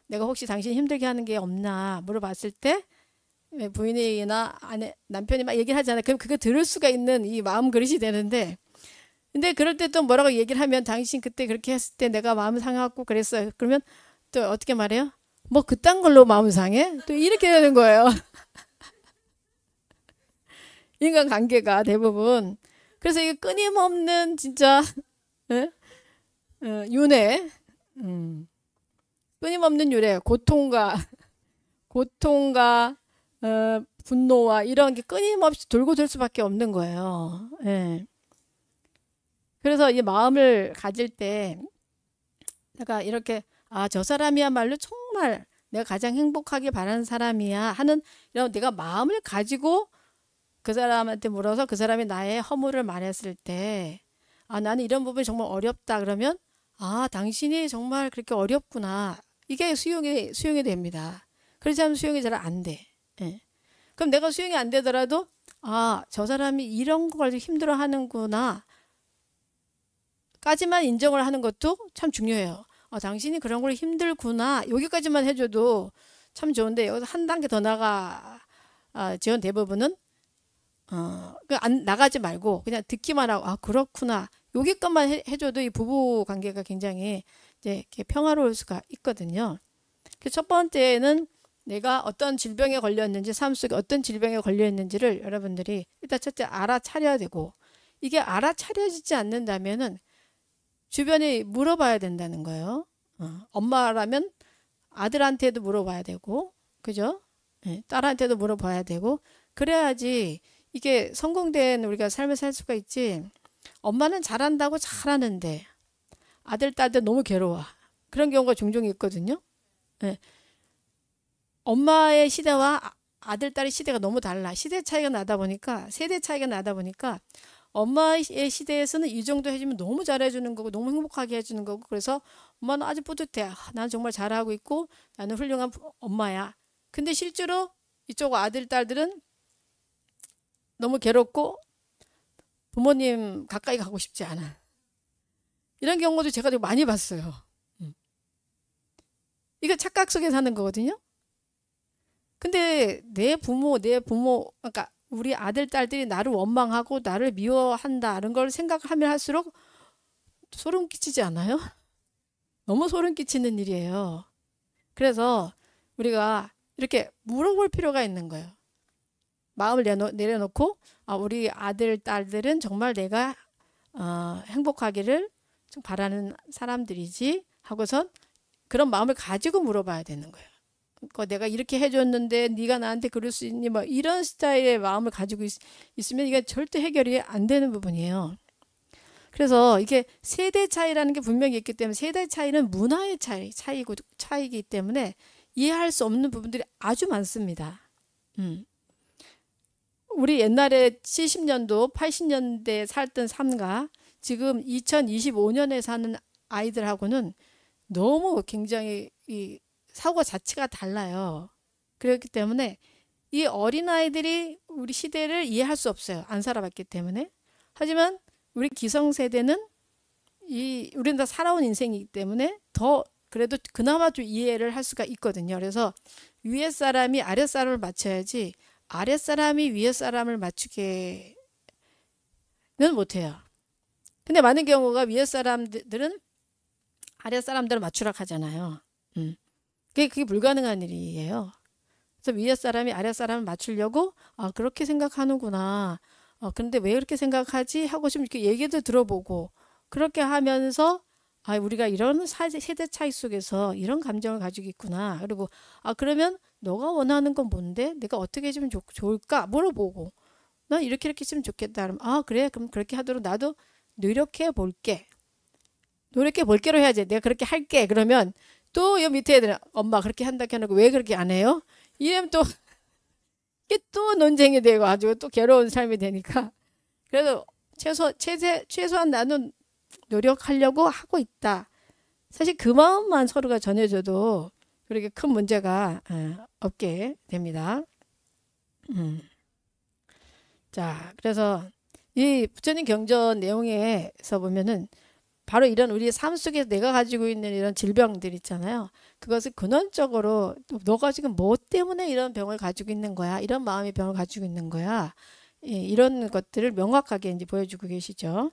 내가 혹시 당신 힘들게 하는 게 없나 물어봤을 때 부인이나 남편이 막 얘기를 하잖아요. 그럼 그거 들을 수가 있는 이 마음 그릇이 되는데 근데 그럴 때 또 뭐라고 얘기를 하면 당신 그때 그렇게 했을 때 내가 마음 상하고 그랬어요. 그러면 또 어떻게 말해요? 뭐 그딴 걸로 마음 상해? 또 이렇게 되는 거예요. 인간관계가 대부분. 그래서 이게 끊임없는 진짜 윤회, 끊임없는 윤회, 고통과 분노와 이런 게 끊임없이 돌고 돌 수밖에 없는 거예요. 예. 그래서 이 마음을 가질 때 내가 이렇게 저 사람이야말로 정말 내가 가장 행복하길 바라는 사람이야 하는 이런 내가 마음을 가지고 그 사람한테 물어서 그 사람이 나의 허물을 말했을 때 나는 이런 부분이 정말 어렵다 그러면 당신이 정말 그렇게 어렵구나 이게 수용이 됩니다. 그렇지 않으면 수용이 잘 안 돼. 예. 그럼 내가 수용이 안 되더라도 저 사람이 이런 걸 힘들어 하는구나 까지만 인정을 하는 것도 참 중요해요. 당신이 그런 걸 힘들구나 여기까지만 해줘도 참 좋은데 여기서 한 단계 더 지원 대부분은 나가지 말고 그냥 듣기만 하고 그렇구나 여기까지만 해줘도 이 부부 관계가 굉장히 이제 이렇게 평화로울 수가 있거든요. 첫 번째는 내가 어떤 질병에 걸렸는지 삶 속에 어떤 질병에 걸려 있는지를 여러분들이 일단 첫째 알아차려야 되고 이게 알아차려지지 않는다면은 주변에 물어봐야 된다는 거예요. 엄마라면 아들한테도 물어봐야 되고 그죠? 예, 딸한테도 물어봐야 되고 그래야지 이게 성공된 우리가 삶을 살 수가 있지. 엄마는 잘한다고 잘하는데 아들, 딸들 너무 괴로워. 그런 경우가 종종 있거든요. 예. 엄마의 시대와 아들, 딸의 시대가 너무 달라. 시대 차이가 나다 보니까, 세대 차이가 나다 보니까 엄마의 시대에서는 이 정도 해주면 너무 잘해주는 거고 너무 행복하게 해주는 거고 그래서 엄마는 아주 뿌듯해. 아, 난 정말 잘하고 있고 나는 훌륭한 엄마야. 근데 실제로 이쪽 아들, 딸들은 너무 괴롭고 부모님 가까이 가고 싶지 않아. 이런 경우도 제가 되게 많이 봤어요. 이거 착각 속에 사는 거거든요. 근데 내 부모, 그러니까 우리 아들, 딸들이 나를 원망하고 나를 미워한다. 이런 걸 생각하면 할수록 소름 끼치지 않아요? 너무 소름 끼치는 일이에요. 그래서 우리가 이렇게 물어볼 필요가 있는 거예요. 마음을 내려놓고 우리 아들, 딸들은 정말 내가 행복하기를 좀 바라는 사람들이지 하고선 그런 마음을 가지고 물어봐야 되는 거예요. 내가 이렇게 해줬는데 네가 나한테 그럴 수 있니? 뭐 이런 스타일의 마음을 가지고 있으면 이게 절대 해결이 안 되는 부분이에요. 그래서 이게 세대 차이라는 게 분명히 있기 때문에 세대 차이는 문화의 차이이기 때문에 이해할 수 없는 부분들이 아주 많습니다. 우리 옛날에 70년도, 80년대에 살던 삶과 지금 2025년에 사는 아이들하고는 너무 굉장히 이 사고 자체가 달라요. 그렇기 때문에 이 어린아이들이 우리 시대를 이해할 수 없어요. 안 살아봤기 때문에. 하지만 우리 기성세대는 우리는 다 살아온 인생이기 때문에 더 그래도 그나마 좀 이해를 할 수가 있거든요. 그래서 위에 사람이 아랫 사람을 맞춰야지 아랫 사람이 위에 사람을 맞추게는 못해요. 근데 많은 경우가 위에 사람들은 아랫 사람들을 맞추라고 하잖아요. 그게 불가능한 일이에요. 그래서 위에 사람이 아랫 사람을 맞추려고 그렇게 생각하는구나. 그런데 왜 그렇게 생각하지? 하고 좀 이렇게 얘기도 들어보고 그렇게 하면서 우리가 이런 세대 차이 속에서 이런 감정을 가지고 있구나. 그리고 그러면 너가 원하는 건 뭔데? 내가 어떻게 해주면 좋을까? 물어보고 난 이렇게 했으면 좋겠다. 그러면 그래 그럼 그렇게 하도록 나도 노력해 볼게. 노력해 볼게로 해야지. 내가 그렇게 할게. 그러면 또 요 밑에 애들은 엄마 그렇게 한다 해놓고 왜 그렇게 안 해요? 이러면 또 이게 또 논쟁이 되고 아주 또 괴로운 삶이 되니까 그래도 최소한 나는 노력하려고 하고 있다. 사실 그 마음만 서로가 전해줘도 그렇게 큰 문제가 없게 됩니다. 자, 그래서 이 부처님 경전 내용에서 보면은 바로 이런 우리 삶 속에 내가 가지고 있는 이런 질병들 있잖아요. 그것을 근원적으로 너가 지금 뭐 때문에 이런 병을 가지고 있는 거야? 이런 마음의 병을 가지고 있는 거야? 이런 것들을 명확하게 이제 보여주고 계시죠.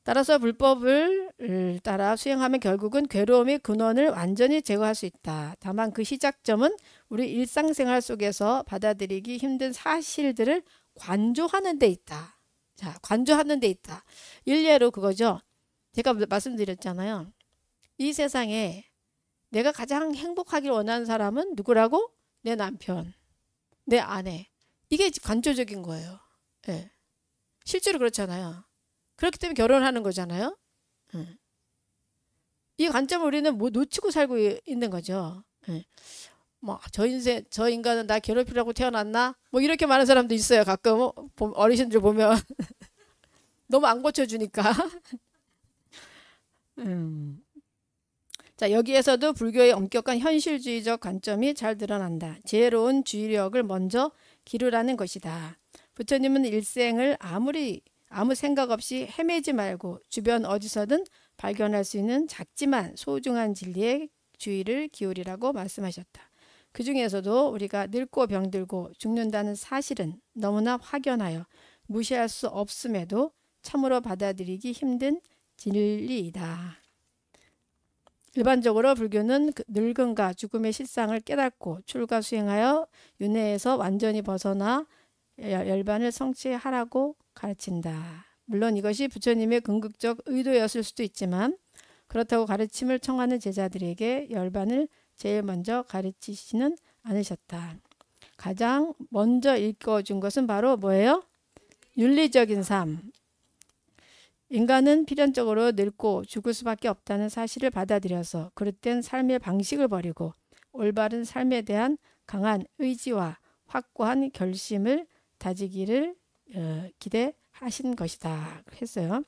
따라서 불법을 따라 수행하면 결국은 괴로움의 근원을 완전히 제거할 수 있다. 다만 그 시작점은 우리 일상생활 속에서 받아들이기 힘든 사실들을 관조하는 데 있다. 자, 관조하는 데 있다. 일례로 그거죠. 제가 말씀드렸잖아요. 이 세상에 내가 가장 행복하길 원하는 사람은 누구라고? 내 남편, 내 아내. 이게 관조적인 거예요. 네. 실제로 그렇잖아요. 그렇기 때문에 결혼하는 거잖아요. 이 관점을 우리는 뭐 놓치고 살고 있는 거죠. 저 인간은 나 괴롭히려고 태어났나? 뭐 이렇게 많은 사람도 있어요. 가끔 어르신들 보면 너무 안 고쳐주니까. 자, 여기에서도 불교의 엄격한 현실주의적 관점이 잘 드러난다. 지혜로운 주의력을 먼저 기르라는 것이다. 부처님은 일생을 아무 생각 없이 헤매지 말고 주변 어디서든 발견할 수 있는 작지만 소중한 진리에 주의를 기울이라고 말씀하셨다. 그 중에서도 우리가 늙고 병들고 죽는다는 사실은 너무나 확연하여 무시할 수 없음에도 참으로 받아들이기 힘든 진리이다. 일반적으로 불교는 늙음과 죽음의 실상을 깨닫고 출가 수행하여 윤회에서 완전히 벗어나 열반을 성취하라고 가르친다. 물론 이것이 부처님의 궁극적 의도였을 수도 있지만 그렇다고 가르침을 청하는 제자들에게 열반을 제일 먼저 가르치지는 않으셨다. 가장 먼저 읽어준 것은 바로 뭐예요? 윤리적인 삶. 인간은 필연적으로 늙고 죽을 수밖에 없다는 사실을 받아들여서 그릇된 삶의 방식을 버리고 올바른 삶에 대한 강한 의지와 확고한 결심을 다지기를 기대하신 것이다 했어요.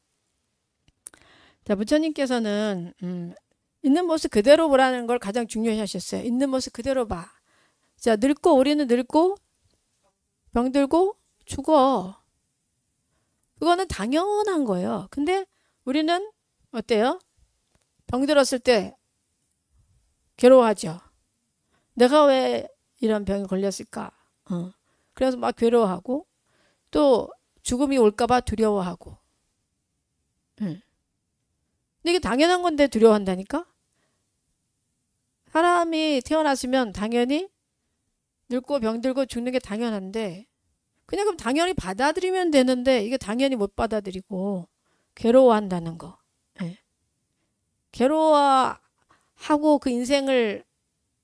자, 부처님께서는 있는 모습 그대로 보라는 걸 가장 중요시 하셨어요. 있는 모습 그대로 봐. 자, 우리는 늙고 병들고 죽어. 그거는 당연한 거예요. 근데 우리는 어때요? 병들었을 때 괴로워하죠. 내가 왜 이런 병에 걸렸을까? 그래서 막 괴로워하고 또 죽음이 올까봐 두려워하고. 근데 이게 당연한 건데 두려워한다니까? 사람이 태어났으면 당연히 늙고 병들고 죽는 게 당연한데 그냥 그럼 당연히 받아들이면 되는데 이게 당연히 못 받아들이고 괴로워한다는 거. 네. 괴로워하고 그 인생을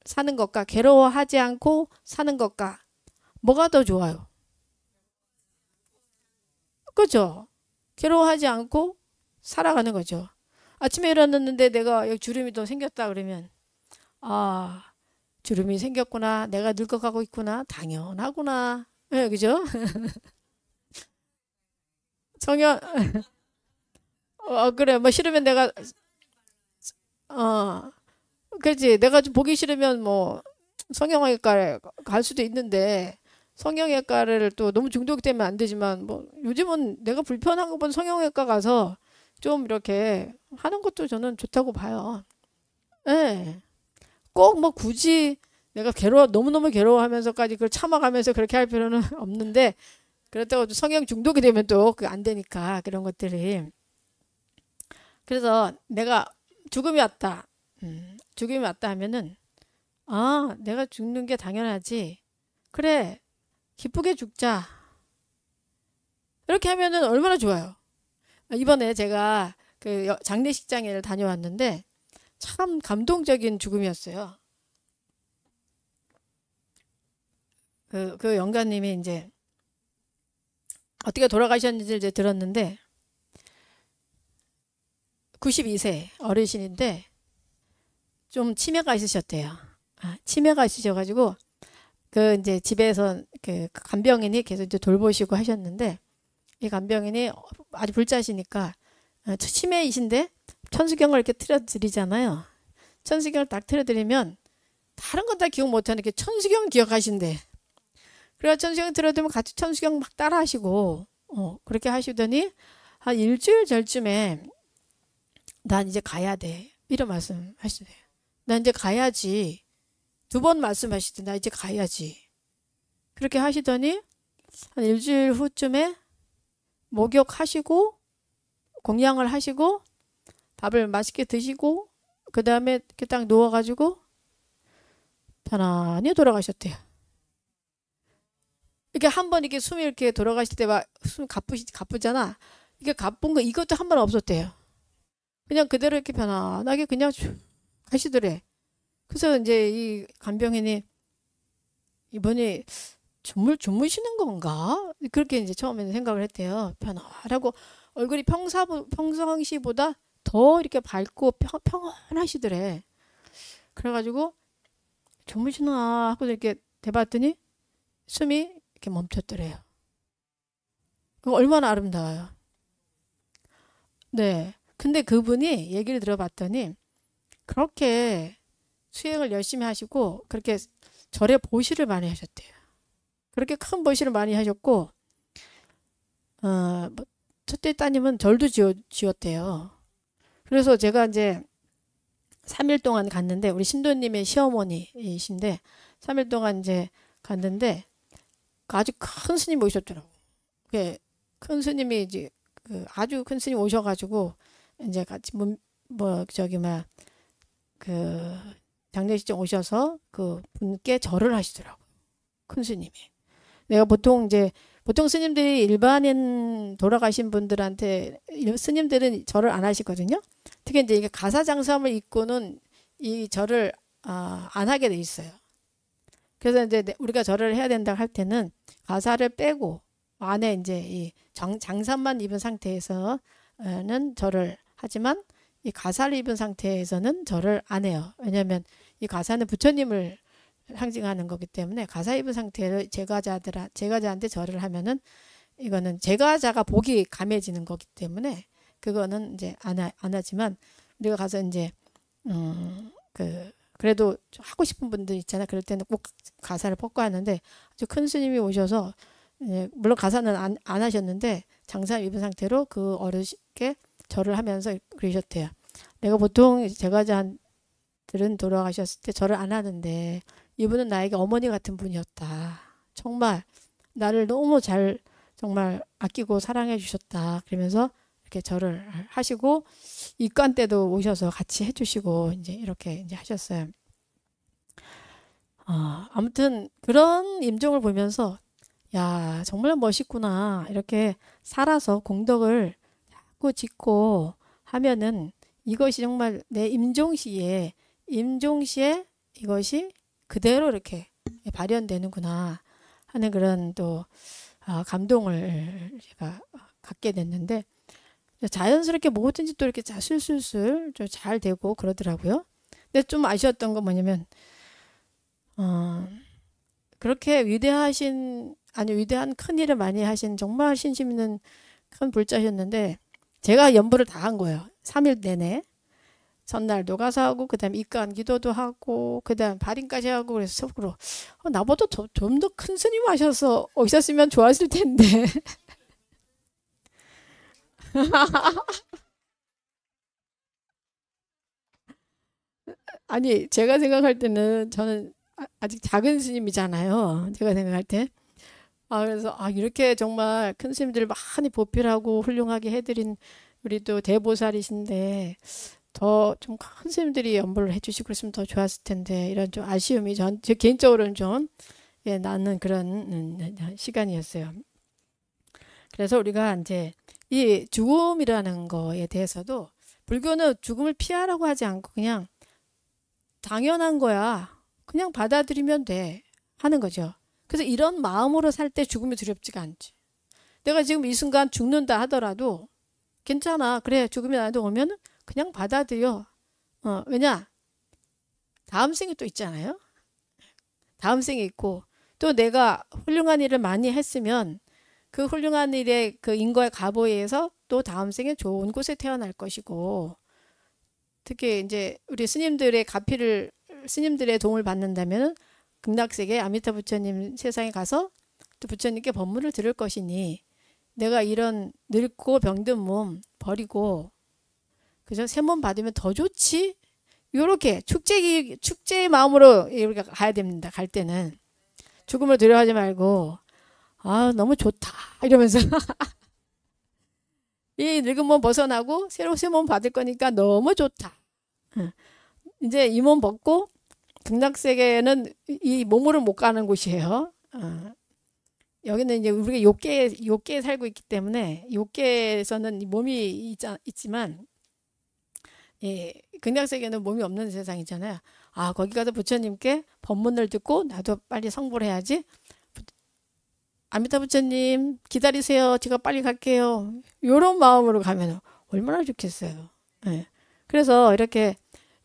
사는 것과 괴로워하지 않고 사는 것과 뭐가 더 좋아요? 그죠? 괴로워하지 않고 살아가는 거죠. 아침에 일어났는데 내가 여기 주름이 더 생겼다 그러면 아, 주름이 생겼구나. 내가 늙어가고 있구나. 당연하구나. 네, 그죠? 성형, 그래. 뭐 싫으면 내가, 그렇지. 내가 좀 보기 싫으면 뭐 성형외과에 갈 수도 있는데 성형외과를 또 너무 중독되면 안 되지만 뭐 요즘은 내가 불편한 거 보면 성형외과 가서 좀 이렇게 하는 것도 저는 좋다고 봐요. 예. 네. 꼭 뭐 굳이 내가 너무너무 괴로워하면서까지 그걸 참아가면서 그렇게 할 필요는 없는데 그렇다고 성형 중독이 되면 또 그게 안 되니까 그런 것들이. 그래서 내가 죽음이 왔다. 죽음이 왔다 하면은 아, 내가 죽는 게 당연하지. 그래. 기쁘게 죽자. 이렇게 하면은 얼마나 좋아요. 이번에 제가 그 장례식장에 다녀왔는데 참 감동적인 죽음이었어요. 그 영가님이 이제 어떻게 돌아가셨는지 이제 들었는데 92세 어르신인데 좀 치매가 있으셨대요. 치매가 있으셔가지고 그 이제 집에서 그 간병인이 계속 이제 돌보시고 하셨는데 이 간병인이 아주 불자시니까 치매이신데 천수경을 이렇게 틀어드리잖아요. 천수경을 딱 틀어드리면 다른 건 다 기억 못하는 게 천수경 기억하신대. 그래서 천수경 틀어드리면 같이 천수경 막 따라 하시고 그렇게 하시더니 한 일주일 전쯤에 난 이제 가야 돼. 이런 말씀 하시네요. 난 이제 가야지. 2번 말씀하시더니 나 이제 가야지. 그렇게 하시더니 한 일주일 후쯤에 목욕하시고 공양을 하시고 밥을 맛있게 드시고 그 다음에 이렇게 딱 누워가지고 편안히 돌아가셨대요. 이렇게 한번 이렇게 숨이 이렇게 돌아가실 때 막 숨 가쁘잖아. 이게 가쁜 거 이것도 한 번 없었대요. 그냥 그대로 이렇게 편안하게 그냥 가시더래. 그래서 이제 이 간병인이 이번에 주무시는 건가? 그렇게 이제 처음에는 생각을 했대요. 편안하고 얼굴이 평상시보다 더 이렇게 밝고 평안하시더래. 그래가지고 주무시나 하고 이렇게 대봤더니 숨이 이렇게 멈췄더래요. 얼마나 아름다워요. 네. 근데 그분이 얘기를 들어봤더니 그렇게 수행을 열심히 하시고 그렇게 절에 보시를 많이 하셨대요. 그렇게 큰 보시를 많이 하셨고 첫째 따님은 절도 지었대요. 그래서 제가 이제 3일 동안 갔는데 우리 신도님의 시어머니이신데 3일 동안 이제 갔는데 아주 큰 스님 오셨더라고. 큰 스님이 이제 아주 큰 스님 오셔가지고 이제 같이 장례식장 오셔서 그 분께 절을 하시더라고. 큰 스님이. 내가 보통 스님들이 일반인 돌아가신 분들한테 스님들은 절을 안 하시거든요. 특히 이제 이게 가사장삼을 입고는 이 절을 안 하게 돼 있어요. 그래서 이제 우리가 절을 해야 된다 할 때는 가사를 빼고 안에 이제 이 장삼만 입은 상태에서는 절을 하지만 이 가사를 입은 상태에서는 절을 안 해요. 왜냐하면 이 가사는 부처님을 상징하는 거기 때문에 가사 입은 상태로 제가자한테 절을 하면은 이거는 제가자가 복이 감해지는 거기 때문에 그거는 이제 안 하지만 우리가 가서 이제 그래도 하고 싶은 분들 있잖아. 그럴 때는 꼭 가사를 벗고 하는데 아주 큰 스님이 오셔서 물론 가사는 안 하셨는데 장삼 입은 상태로 그 어르신께 절을 하면서 그러셨대요. 내가 보통 제가자들은 돌아가셨을 때 절을 안 하는데 이분은 나에게 어머니 같은 분이었다. 정말 나를 너무 잘 정말 아끼고 사랑해 주셨다. 그러면서 이렇게 절을 하시고 입관 때도 오셔서 같이 해주시고 이제 이렇게 이제 하셨어요. 아무튼 그런 임종을 보면서 야 정말 멋있구나. 이렇게 살아서 공덕을 자꾸 짓고 하면은 이것이 정말 내 임종시에 이것이 그대로 이렇게 발현되는구나 하는 그런 또 감동을 제가 갖게 됐는데 자연스럽게 뭐든지 또 이렇게 술술술 좀 잘 되고 그러더라고요. 근데 좀 아쉬웠던 건 뭐냐면 그렇게 위대한 큰 일을 많이 하신 정말 신심 있는 큰 불자셨는데 제가 연부를 다 한 거예요. 3일 내내. 전날도 가서 하고 그다음에 입관 기도도 하고 그다음 발인까지 하고 그래서 속으로 나보다 좀 더 큰 스님 하셔서 오셨으면 좋았을 텐데. 아니 제가 생각할 때는 저는 아직 작은 스님이잖아요. 제가 생각할 때. 그래서 이렇게 정말 큰 스님들 많이 보필하고 훌륭하게 해드린 우리 또 대보살이신데 더 좀 큰 스님들이 연보를 해주시고 그랬으면 더 좋았을 텐데 이런 좀 아쉬움이 제 개인적으로는 좀 나는 그런 시간이었어요. 그래서 우리가 이제 이 죽음이라는 거에 대해서도 불교는 죽음을 피하라고 하지 않고 그냥 당연한 거야. 그냥 받아들이면 돼 하는 거죠. 그래서 이런 마음으로 살 때 죽음이 두렵지가 않지. 내가 지금 이 순간 죽는다 하더라도 괜찮아. 그래 죽음이 나한테 오면 그냥 받아들여. 왜냐? 다음 생이 또 있잖아요. 다음 생이 있고 또 내가 훌륭한 일을 많이 했으면 그 훌륭한 일의 그 인과의 가보에 의해서 또 다음 생에 좋은 곳에 태어날 것이고 특히 이제 우리 스님들의 스님들의 도움을 받는다면 극락세계 아미타 부처님 세상에 가서 또 부처님께 법문을 들을 것이니 내가 이런 늙고 병든 몸 버리고 그죠? 새 몸 받으면 더 좋지? 요렇게 축제의 마음으로 이렇게 가야 됩니다. 갈 때는 죽음을 두려워하지 말고 너무 좋다 이러면서 이 늙은 몸 벗어나고 새로 새 몸 받을 거니까 너무 좋다. 이제 이 몸 벗고 극락세계는 이 몸으로 못 가는 곳이에요. 여기는 이제 우리가 욕계에 살고 있기 때문에 욕계에서는 몸이 있지만 극락세계는 몸이 없는 세상이잖아요. 거기 가서 부처님께 법문을 듣고 나도 빨리 성불 해야지. 아미타 부처님 기다리세요. 제가 빨리 갈게요. 이런 마음으로 가면 얼마나 좋겠어요. 그래서 이렇게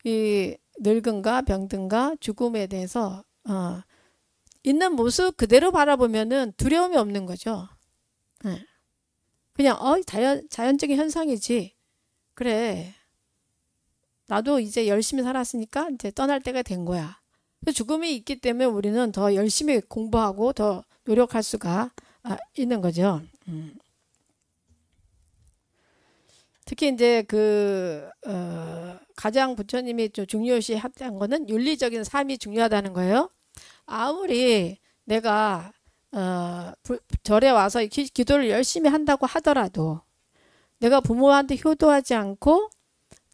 이 늙음과 병든과 죽음에 대해서 있는 모습 그대로 바라보면은 두려움이 없는 거죠. 그냥 자연적인 현상이지. 그래. 나도 이제 열심히 살았으니까 이제 떠날 때가 된 거야. 죽음이 있기 때문에 우리는 더 열심히 공부하고 더 노력할 수가 있는 거죠. 특히 이제 가장 부처님이 좀 중요시했던 거는 윤리적인 삶이 중요하다는 거예요. 아무리 내가 절에 와서 기도를 열심히 한다고 하더라도 내가 부모한테 효도하지 않고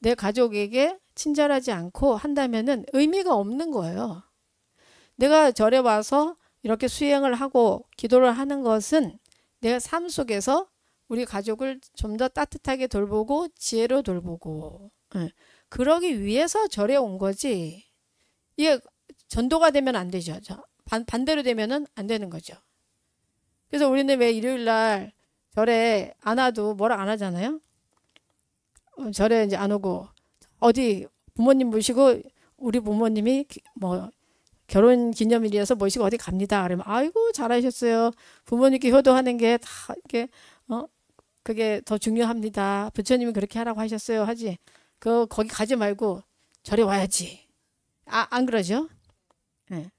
내 가족에게 친절하지 않고 한다면은 의미가 없는 거예요. 내가 절에 와서 이렇게 수행을 하고 기도를 하는 것은 내가 삶 속에서 우리 가족을 좀 더 따뜻하게 돌보고 지혜로 돌보고 그러기 위해서 절에 온 거지. 이게 전도가 되면 안 되죠. 반대로 되면은 안 되는 거죠. 그래서 우리는 왜 일요일 날 절에 안 와도 뭐라 안 하잖아요. 절에 이제 안 오고 어디 부모님 모시고 우리 부모님이 뭐 결혼 기념일이어서 모시고 어디 갑니다. 그러면 아이고 잘하셨어요. 부모님께 효도하는 게 다 이렇게 그게 더 중요합니다. 부처님이 그렇게 하라고 하셨어요. 하지. 거기 가지 말고 절에 와야지. 안 그러죠? 네.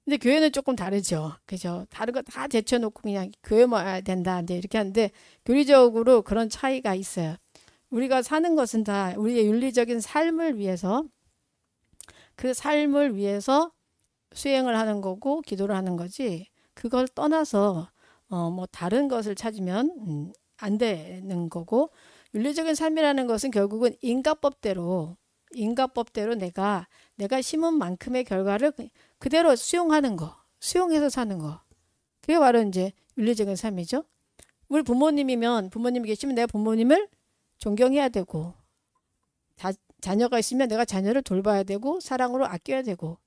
근데 교회는 조금 다르죠. 그죠? 다른 거 다 제쳐놓고 그냥 교회만 와야 된다. 이렇게 하는데 교리적으로 그런 차이가 있어요. 우리가 사는 것은 다 우리의 윤리적인 삶을 위해서 그 삶을 위해서 수행을 하는 거고 기도를 하는 거지. 그걸 떠나서 뭐 다른 것을 찾으면 안 되는 거고 윤리적인 삶이라는 것은 결국은 인과법대로 내가 심은 만큼의 결과를 그대로 수용하는 거, 수용해서 사는 거. 그게 바로 이제 윤리적인 삶이죠. 우리 부모님이면 부모님이 계시면 내가 부모님을 존경해야 되고 자녀가 있으면 내가 자녀를 돌봐야 되고 사랑으로 아껴야 되고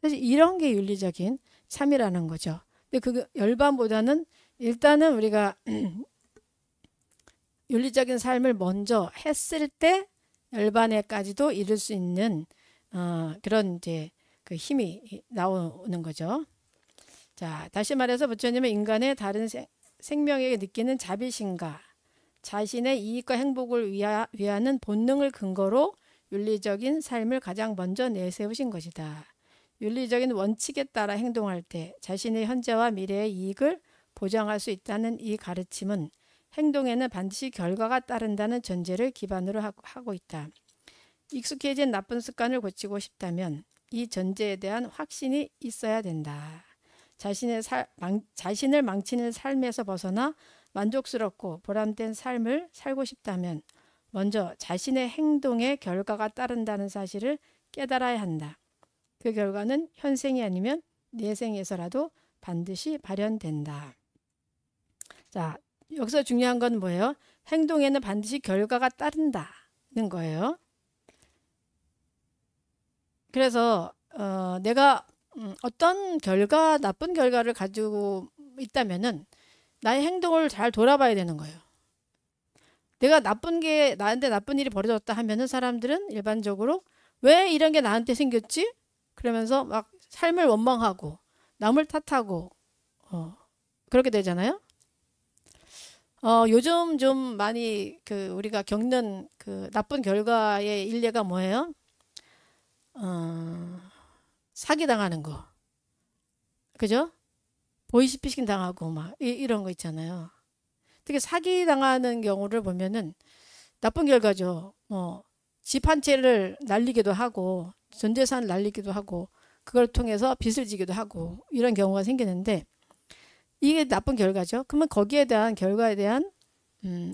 사실 이런 게 윤리적인 삶이라는 거죠. 근데 그 열반보다는 일단은 우리가 윤리적인 삶을 먼저 했을 때 열반에까지도 이룰 수 있는 그런 이제 그 힘이 나오는 거죠. 자, 다시 말해서 부처님은 인간의 다른 생명에게 느끼는 자비심과 자신의 이익과 행복을 위하는 본능을 근거로 윤리적인 삶을 가장 먼저 내세우신 것이다. 윤리적인 원칙에 따라 행동할 때 자신의 현재와 미래의 이익을 보장할 수 있다는 이 가르침은 행동에는 반드시 결과가 따른다는 전제를 기반으로 하고 있다. 익숙해진 나쁜 습관을 고치고 싶다면 이 전제에 대한 확신이 있어야 된다. 자신을 망치는 삶에서 벗어나 만족스럽고 보람된 삶을 살고 싶다면 먼저 자신의 행동에 결과가 따른다는 사실을 깨달아야 한다. 그 결과는 현생이 아니면 내생에서라도 반드시 발현된다. 자, 여기서 중요한 건 뭐예요? 행동에는 반드시 결과가 따른다는 거예요. 그래서 내가 어떤 나쁜 결과를 가지고 있다면은 나의 행동을 잘 돌아봐야 되는 거예요. 내가 나한테 나쁜 일이 벌어졌다 하면은 사람들은 일반적으로 왜 이런 게 나한테 생겼지? 그러면서 막 삶을 원망하고 남을 탓하고 그렇게 되잖아요. 요즘 좀 많이 우리가 겪는 그 나쁜 결과의 일례가 뭐예요? 사기당하는 거. 그죠? 보이스피싱 당하고 막 이런 거 있잖아요. 특히 사기당하는 경우를 보면은 나쁜 결과죠. 집 한 채를 날리기도 하고 전 재산을 날리기도 하고 그걸 통해서 빚을 지기도 하고 이런 경우가 생기는데 이게 나쁜 결과죠. 그러면 거기에 대한 결과에 대한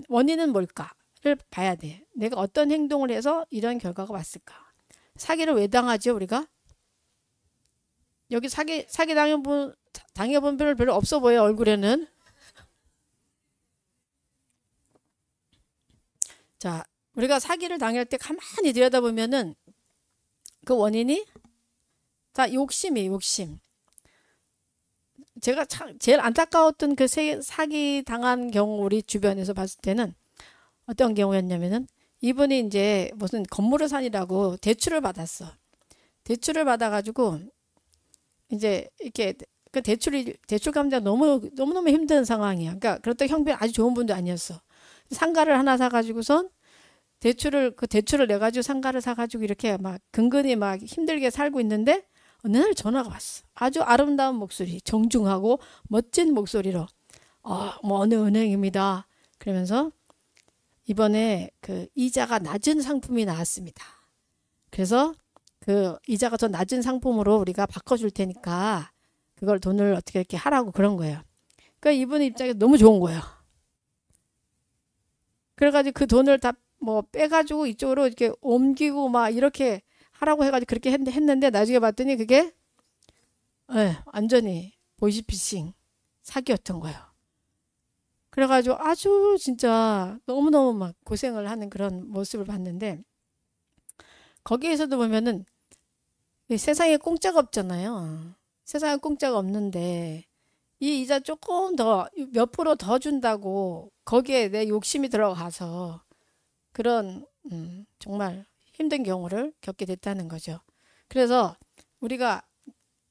원인은 뭘까를 봐야 돼. 내가 어떤 행동을 해서 이런 결과가 왔을까. 사기를 왜 당하죠 우리가? 여기 사기 당해본 분 별로 없어 보여 얼굴에는. 자, 우리가 사기를 당할 때 가만히 들여다보면은 그 원인이 다 욕심이에요. 욕심. 제가 제일 안타까웠던 그 사기 당한 경우 우리 주변에서 봤을 때는 어떤 경우였냐면은 이분이 이제 무슨 건물을 사니라고 대출을 받았어. 대출을 받아가지고 이제 이렇게 그 대출 감자 너무너무 힘든 상황이야. 그러니까 그렇다고 형편이 아주 좋은 분도 아니었어. 상가를 하나 사가지고선 그 대출을 내가지고 상가를 사가지고 이렇게 막 근근히 막 힘들게 살고 있는데 어느 날 전화가 왔어. 아주 아름다운 목소리, 정중하고 멋진 목소리로 뭐 어느 은행입니다. 그러면서 이번에 그 이자가 낮은 상품이 나왔습니다. 그래서 그 이자가 더 낮은 상품으로 우리가 바꿔줄 테니까 그걸 돈을 어떻게 이렇게 하라고 그런 거예요. 그러니까 이분 입장에 너무 좋은 거예요. 그래가지고 그 돈을 다 뭐 빼가지고 이쪽으로 이렇게 옮기고 막 이렇게 하라고 해가지고 그렇게 했는데 나중에 봤더니 그게 완전히 보이스피싱 사기였던 거예요. 그래가지고 아주 진짜 너무너무 막 고생을 하는 그런 모습을 봤는데 거기에서도 보면은 이 세상에 공짜가 없잖아요. 세상에 공짜가 없는데 이 이자 조금 더 몇 프로 더 준다고 거기에 내 욕심이 들어가서 그런 정말 힘든 경우를 겪게 됐다는 거죠. 그래서 우리가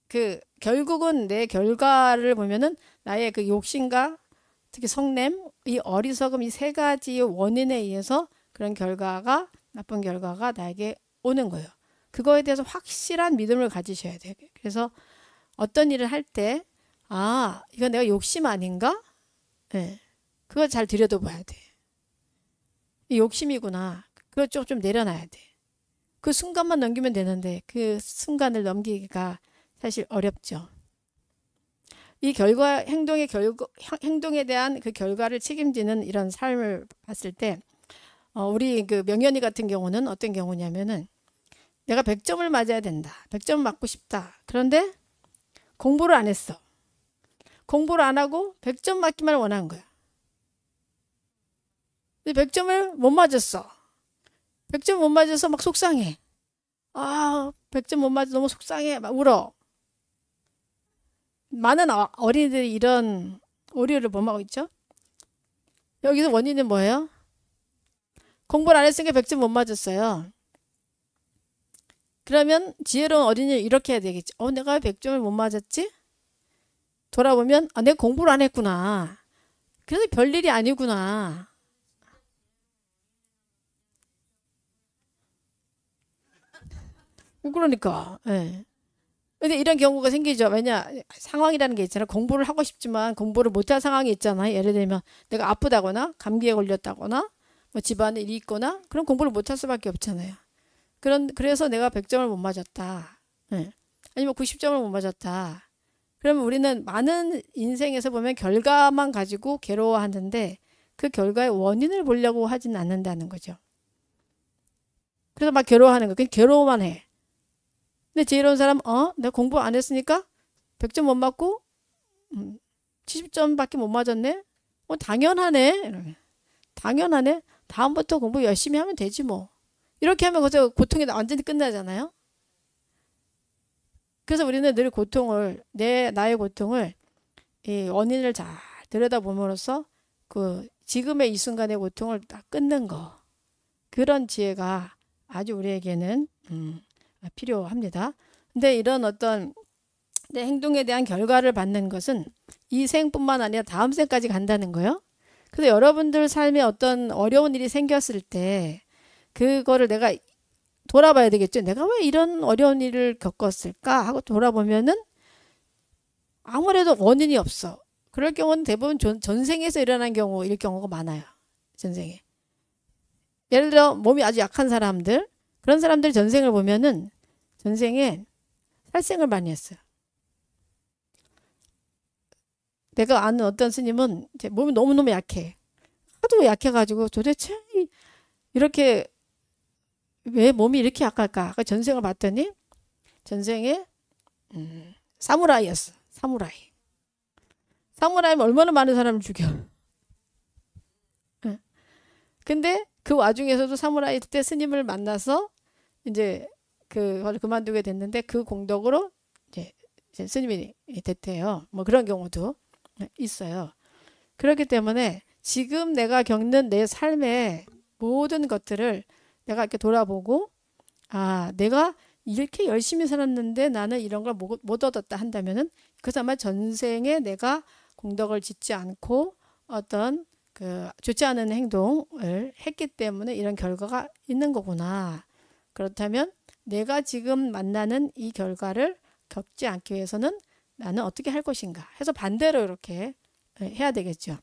그 결국은 내 결과를 보면은 나의 그 욕심과 특히 성냄, 이 어리석음 이 세 가지 원인에 의해서 그런 결과가 나쁜 결과가 나에게 오는 거예요. 그거에 대해서 확실한 믿음을 가지셔야 돼요. 그래서 어떤 일을 할 때 아, 이거 내가 욕심 아닌가? 네. 그거 잘 들여다봐야 돼. 이 욕심이구나. 그거 좀 내려놔야 돼. 그 순간만 넘기면 되는데 그 순간을 넘기기가 사실 어렵죠. 이 결과 행동에 대한 그 결과를 책임지는 이런 삶을 봤을 때 우리 그 명연이 같은 경우는 어떤 경우냐면은 내가 100점을 맞아야 된다. 100점 맞고 싶다. 그런데 공부를 안 했어. 공부를 안 하고 100점 맞기만 원한 거야. 근데 100점을 못 맞았어. 100점 못 맞아서 막 속상해. 아, 100점 못 맞아서 너무 속상해. 막 울어. 많은 어린이들이 이런 오류를 범하고 있죠. 여기서 원인은 뭐예요? 공부를 안 했으니까 100점 못 맞았어요. 그러면 지혜로운 어린이는 이렇게 해야 되겠지. 내가 100점을 못 맞았지? 돌아보면 내가 공부를 안 했구나. 그래서 별일이 아니구나. 그러니까. 예. 근데 이런 경우가 생기죠. 왜냐 상황이라는 게 있잖아. 공부를 하고 싶지만 공부를 못할 상황이 있잖아. 예를 들면 내가 아프다거나 감기에 걸렸다거나 뭐 집안에 일이 있거나 그럼 공부를 못할 수밖에 없잖아요. 그래서 내가 100점을 못 맞았다. 네. 아니면 90점을 못 맞았다. 그러면 우리는 많은 인생에서 보면 결과만 가지고 괴로워하는데 그 결과의 원인을 보려고 하진 않는다는 거죠. 그래서 막 괴로워하는 거예요. 그냥 괴로워만 해. 근데 지혜로운 사람, 내가 공부 안 했으니까 100점 못 맞고 70점밖에 못 맞았네? 당연하네. 당연하네. 다음부터 공부 열심히 하면 되지 뭐. 이렇게 하면 거기서 고통이 완전히 끝나잖아요. 그래서 우리는 늘 나의 고통을 이 원인을 잘 들여다봄으로써 그 지금의 이 순간의 고통을 딱 끊는 거. 그런 지혜가 아주 우리에게는 필요합니다. 근데 이런 어떤 내 행동에 대한 결과를 받는 것은 이 생뿐만 아니라 다음 생까지 간다는 거예요. 그래서 여러분들 삶에 어떤 어려운 일이 생겼을 때 그거를 내가 돌아봐야 되겠죠. 내가 왜 이런 어려운 일을 겪었을까 하고 돌아보면은 아무래도 원인이 없어. 그럴 경우는 대부분 전생에서 일어난 경우일 경우가 많아요. 전생에. 예를 들어 몸이 아주 약한 사람들, 그런 사람들 전생을 보면은 전생에 살생을 많이 했어요. 내가 아는 어떤 스님은 몸이 너무너무 약해. 하도 약해가지고 도대체 이렇게 왜 몸이 이렇게 약할까? 아까 전생을 봤더니 전생에 사무라이였어. 사무라이. 사무라이면 얼마나 많은 사람을 죽여. 근데 그 와중에서도 사무라이 때 스님을 만나서 이제 그걸 그만두게 됐는데 그 공덕으로 이제 스님이 됐대요. 뭐 그런 경우도 있어요. 그렇기 때문에 지금 내가 겪는 내 삶의 모든 것들을 내가 이렇게 돌아보고 내가 이렇게 열심히 살았는데 나는 이런 걸 못 얻었다 한다면은 그래서 아마 전생에 내가 공덕을 짓지 않고 어떤 그 좋지 않은 행동을 했기 때문에 이런 결과가 있는 거구나. 그렇다면 내가 지금 만나는 이 결과를 겪지 않기 위해서는 나는 어떻게 할 것인가 해서 반대로 이렇게 해야 되겠죠.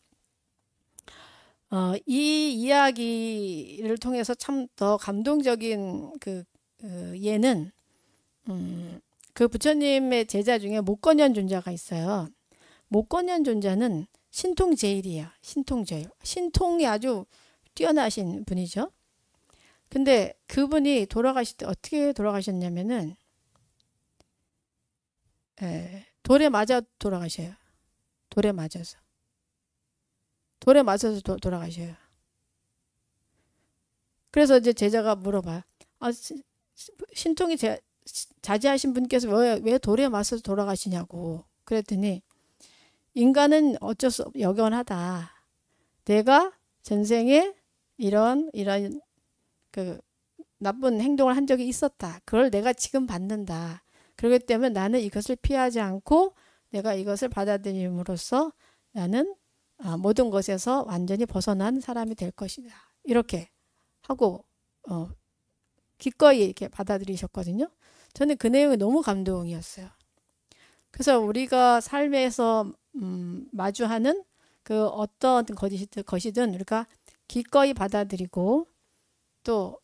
이 이야기를 통해서 참 더 감동적인 예는 그 부처님의 제자 중에 목건현 존자가 있어요. 목건현 존자는 신통제일이에요. 신통제일. 신통이 아주 뛰어나신 분이죠. 근데 그분이 돌아가실 때 어떻게 돌아가셨냐면은 돌에 맞아 돌아가셔요. 돌에 맞아서. 돌에 맞아서 돌아가셔요. 그래서 이제 제자가 물어봐요. 신통이 자제하신 분께서 왜 돌에 맞서서 돌아가시냐고. 그랬더니 인간은 어쩔 수 없, 여견하다. 내가 전생에 이런 그 나쁜 행동을 한 적이 있었다. 그걸 내가 지금 받는다. 그렇기 때문에 나는 이것을 피하지 않고 내가 이것을 받아들임으로써 나는 모든 것에서 완전히 벗어난 사람이 될 것이다. 이렇게 하고 기꺼이 이렇게 받아들이셨거든요. 저는 그 내용이 너무 감동이었어요. 그래서 우리가 삶에서 마주하는 그 어떤 것이든 우리가 기꺼이 받아들이고 또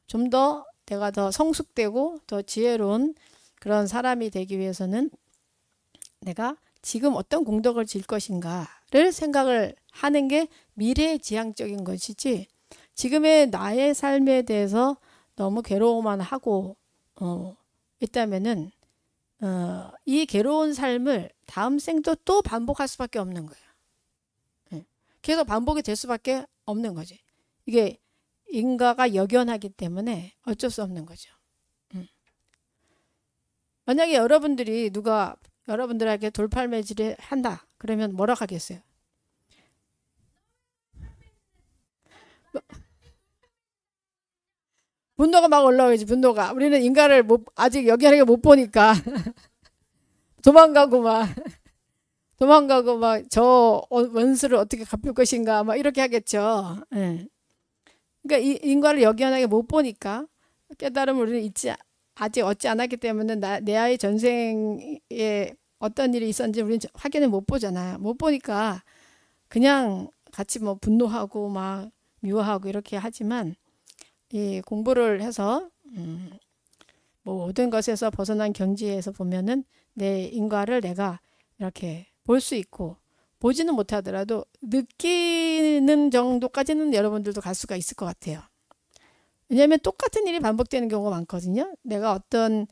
좀 더 내가 더 성숙되고 더 지혜로운 그런 사람이 되기 위해서는 내가 지금 어떤 공덕을 질 것인가를 생각을 하는 게 미래지향적인 것이지 지금의 나의 삶에 대해서 너무 괴로워만 하고 있다면은 이 괴로운 삶을 다음 생도 또 반복할 수밖에 없는 거예요. 계속 반복이 될 수밖에 없는 거지. 이게 인과가 역연하기 때문에 어쩔 수 없는 거죠. 만약에 여러분들이 누가 여러분들에게 돌팔매질을 한다. 그러면 뭐라고 하겠어요? 분노가 막 올라오지. 분노가. 우리는 인간을 아직 역연하게 못 보니까 도망가고 막 저 원수를 어떻게 갚을 것인가 막 이렇게 하겠죠. 네. 그러니까 이 인과를 역연하게 못 보니까 깨달음을 우리는 아직 얻지 않았기 때문에 내 아이 전생에 어떤 일이 있었는지 우리는 확인을 못 보잖아요. 못 보니까 그냥 같이 뭐 분노하고 막 미워하고 이렇게 하지만 이 공부를 해서 모든 것에서 벗어난 경지에서 보면은 내 인과를 내가 이렇게 볼 수 있고 보지는 못하더라도 느끼는 정도까지는 여러분들도 갈 수가 있을 것 같아요. 왜냐하면 똑같은 일이 반복되는 경우가 많거든요. 내가 어떤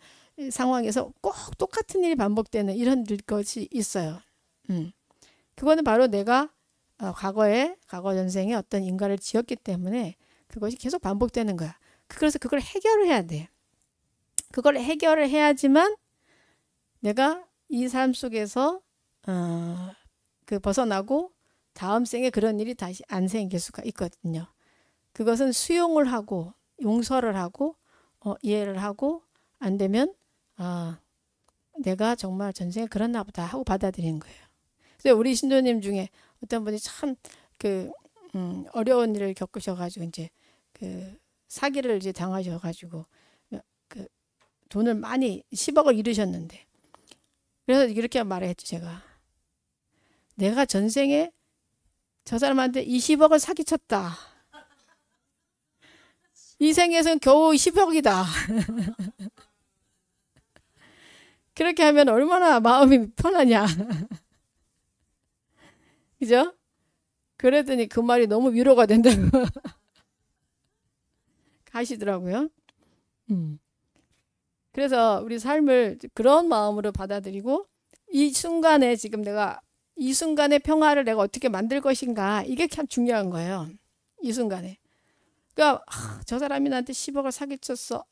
상황에서 꼭 똑같은 일이 반복되는 이런 것이 있어요. 그거는 바로 내가 과거 전생에 어떤 인과를 지었기 때문에 그것이 계속 반복되는 거야. 그래서 그걸 해결을 해야 돼. 그걸 해결을 해야지만 내가 이 삶 속에서 벗어나고 다음 생에 그런 일이 다시 안 생길 수가 있거든요. 그것은 수용을 하고 용서를 하고 이해를 하고 안 되면 내가 정말 전생에 그랬나 보다 하고 받아들이는 거예요. 그래서 우리 신도님 중에 어떤 분이 참 어려운 일을 겪으셔가지고 이제 사기를 이제 당하셔가지고 돈을 많이 10억을 잃으셨는데 그래서 이렇게 말했죠. 내가 전생에 저 사람한테 20억을 사기쳤다. 이 생에서는 겨우 10억이다. 그렇게 하면 얼마나 마음이 편하냐. 그죠? 그랬더니 그 말이 너무 위로가 된다고 하시더라고요. 그래서 우리 삶을 그런 마음으로 받아들이고 이 순간에 지금 내가 이 순간의 평화를 내가 어떻게 만들 것인가 이게 참 중요한 거예요. 이 순간에. 그러니까 저 사람이 나한테 10억을 사기쳤어.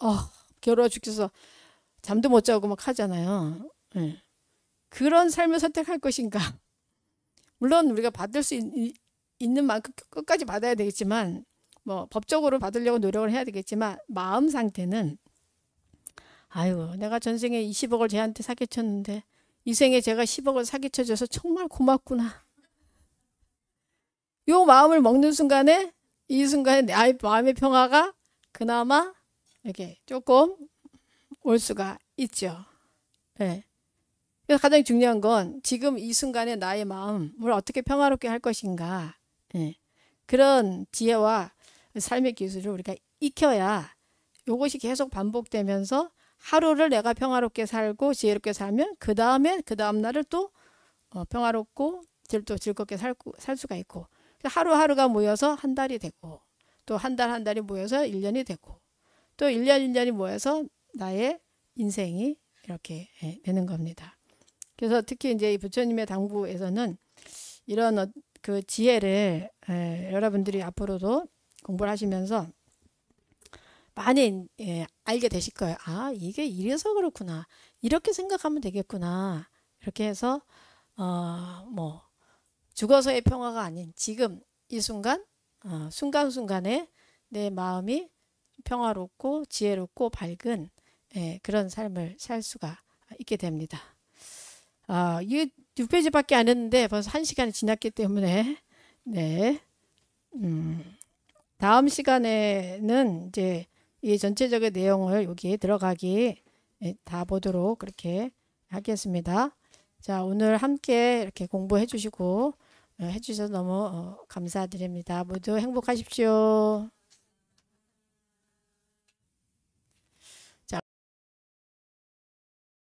괴로워 죽겠어. 잠도 못 자고 막 하잖아요. 네. 그런 삶을 선택할 것인가. 물론 우리가 받을 수 있는 만큼 끝까지 받아야 되겠지만 뭐 법적으로 받으려고 노력을 해야 되겠지만 마음 상태는 아유 내가 전생에 20억을 쟤한테 사기쳤는데 이 생에 제가 10억을 사기쳐줘서 정말 고맙구나. 요 마음을 먹는 순간에 이 순간에 내 마음의 평화가 그나마 이렇게 조금 올 수가 있죠. 네. 그래서 가장 중요한 건 지금 이 순간에 나의 마음을 어떻게 평화롭게 할 것인가. 네. 그런 지혜와 삶의 기술을 우리가 익혀야 이것이 계속 반복되면서 하루를 내가 평화롭게 살고 지혜롭게 살면 그 다음 날을 또 평화롭고 또 즐겁게 살 수가 있고 하루하루가 모여서 한 달이 되고 또 한 달이 모여서 1년이 되고 또 1년이 모여서 나의 인생이 이렇게 되는 겁니다. 그래서 특히 이제 이 부처님의 당부에서는 이런 그 지혜를 여러분들이 앞으로도 공부를 하시면서 많이 알게 되실 거예요. 아, 이게 이래서 그렇구나. 이렇게 생각하면 되겠구나. 이렇게 해서 뭐 죽어서의 평화가 아닌 지금 이 순간 순간순간에 내 마음이 평화롭고 지혜롭고 밝은 그런 삶을 살 수가 있게 됩니다. 이게 6페이지밖에 안 했는데 벌써 1시간이 지났기 때문에 네. 다음 시간에는 이제 이 전체적인 내용을 여기에 들어가기 다 보도록 그렇게 하겠습니다. 자, 오늘 함께 이렇게 공부해 주시고 해주셔서 너무 감사드립니다. 모두 행복하십시오.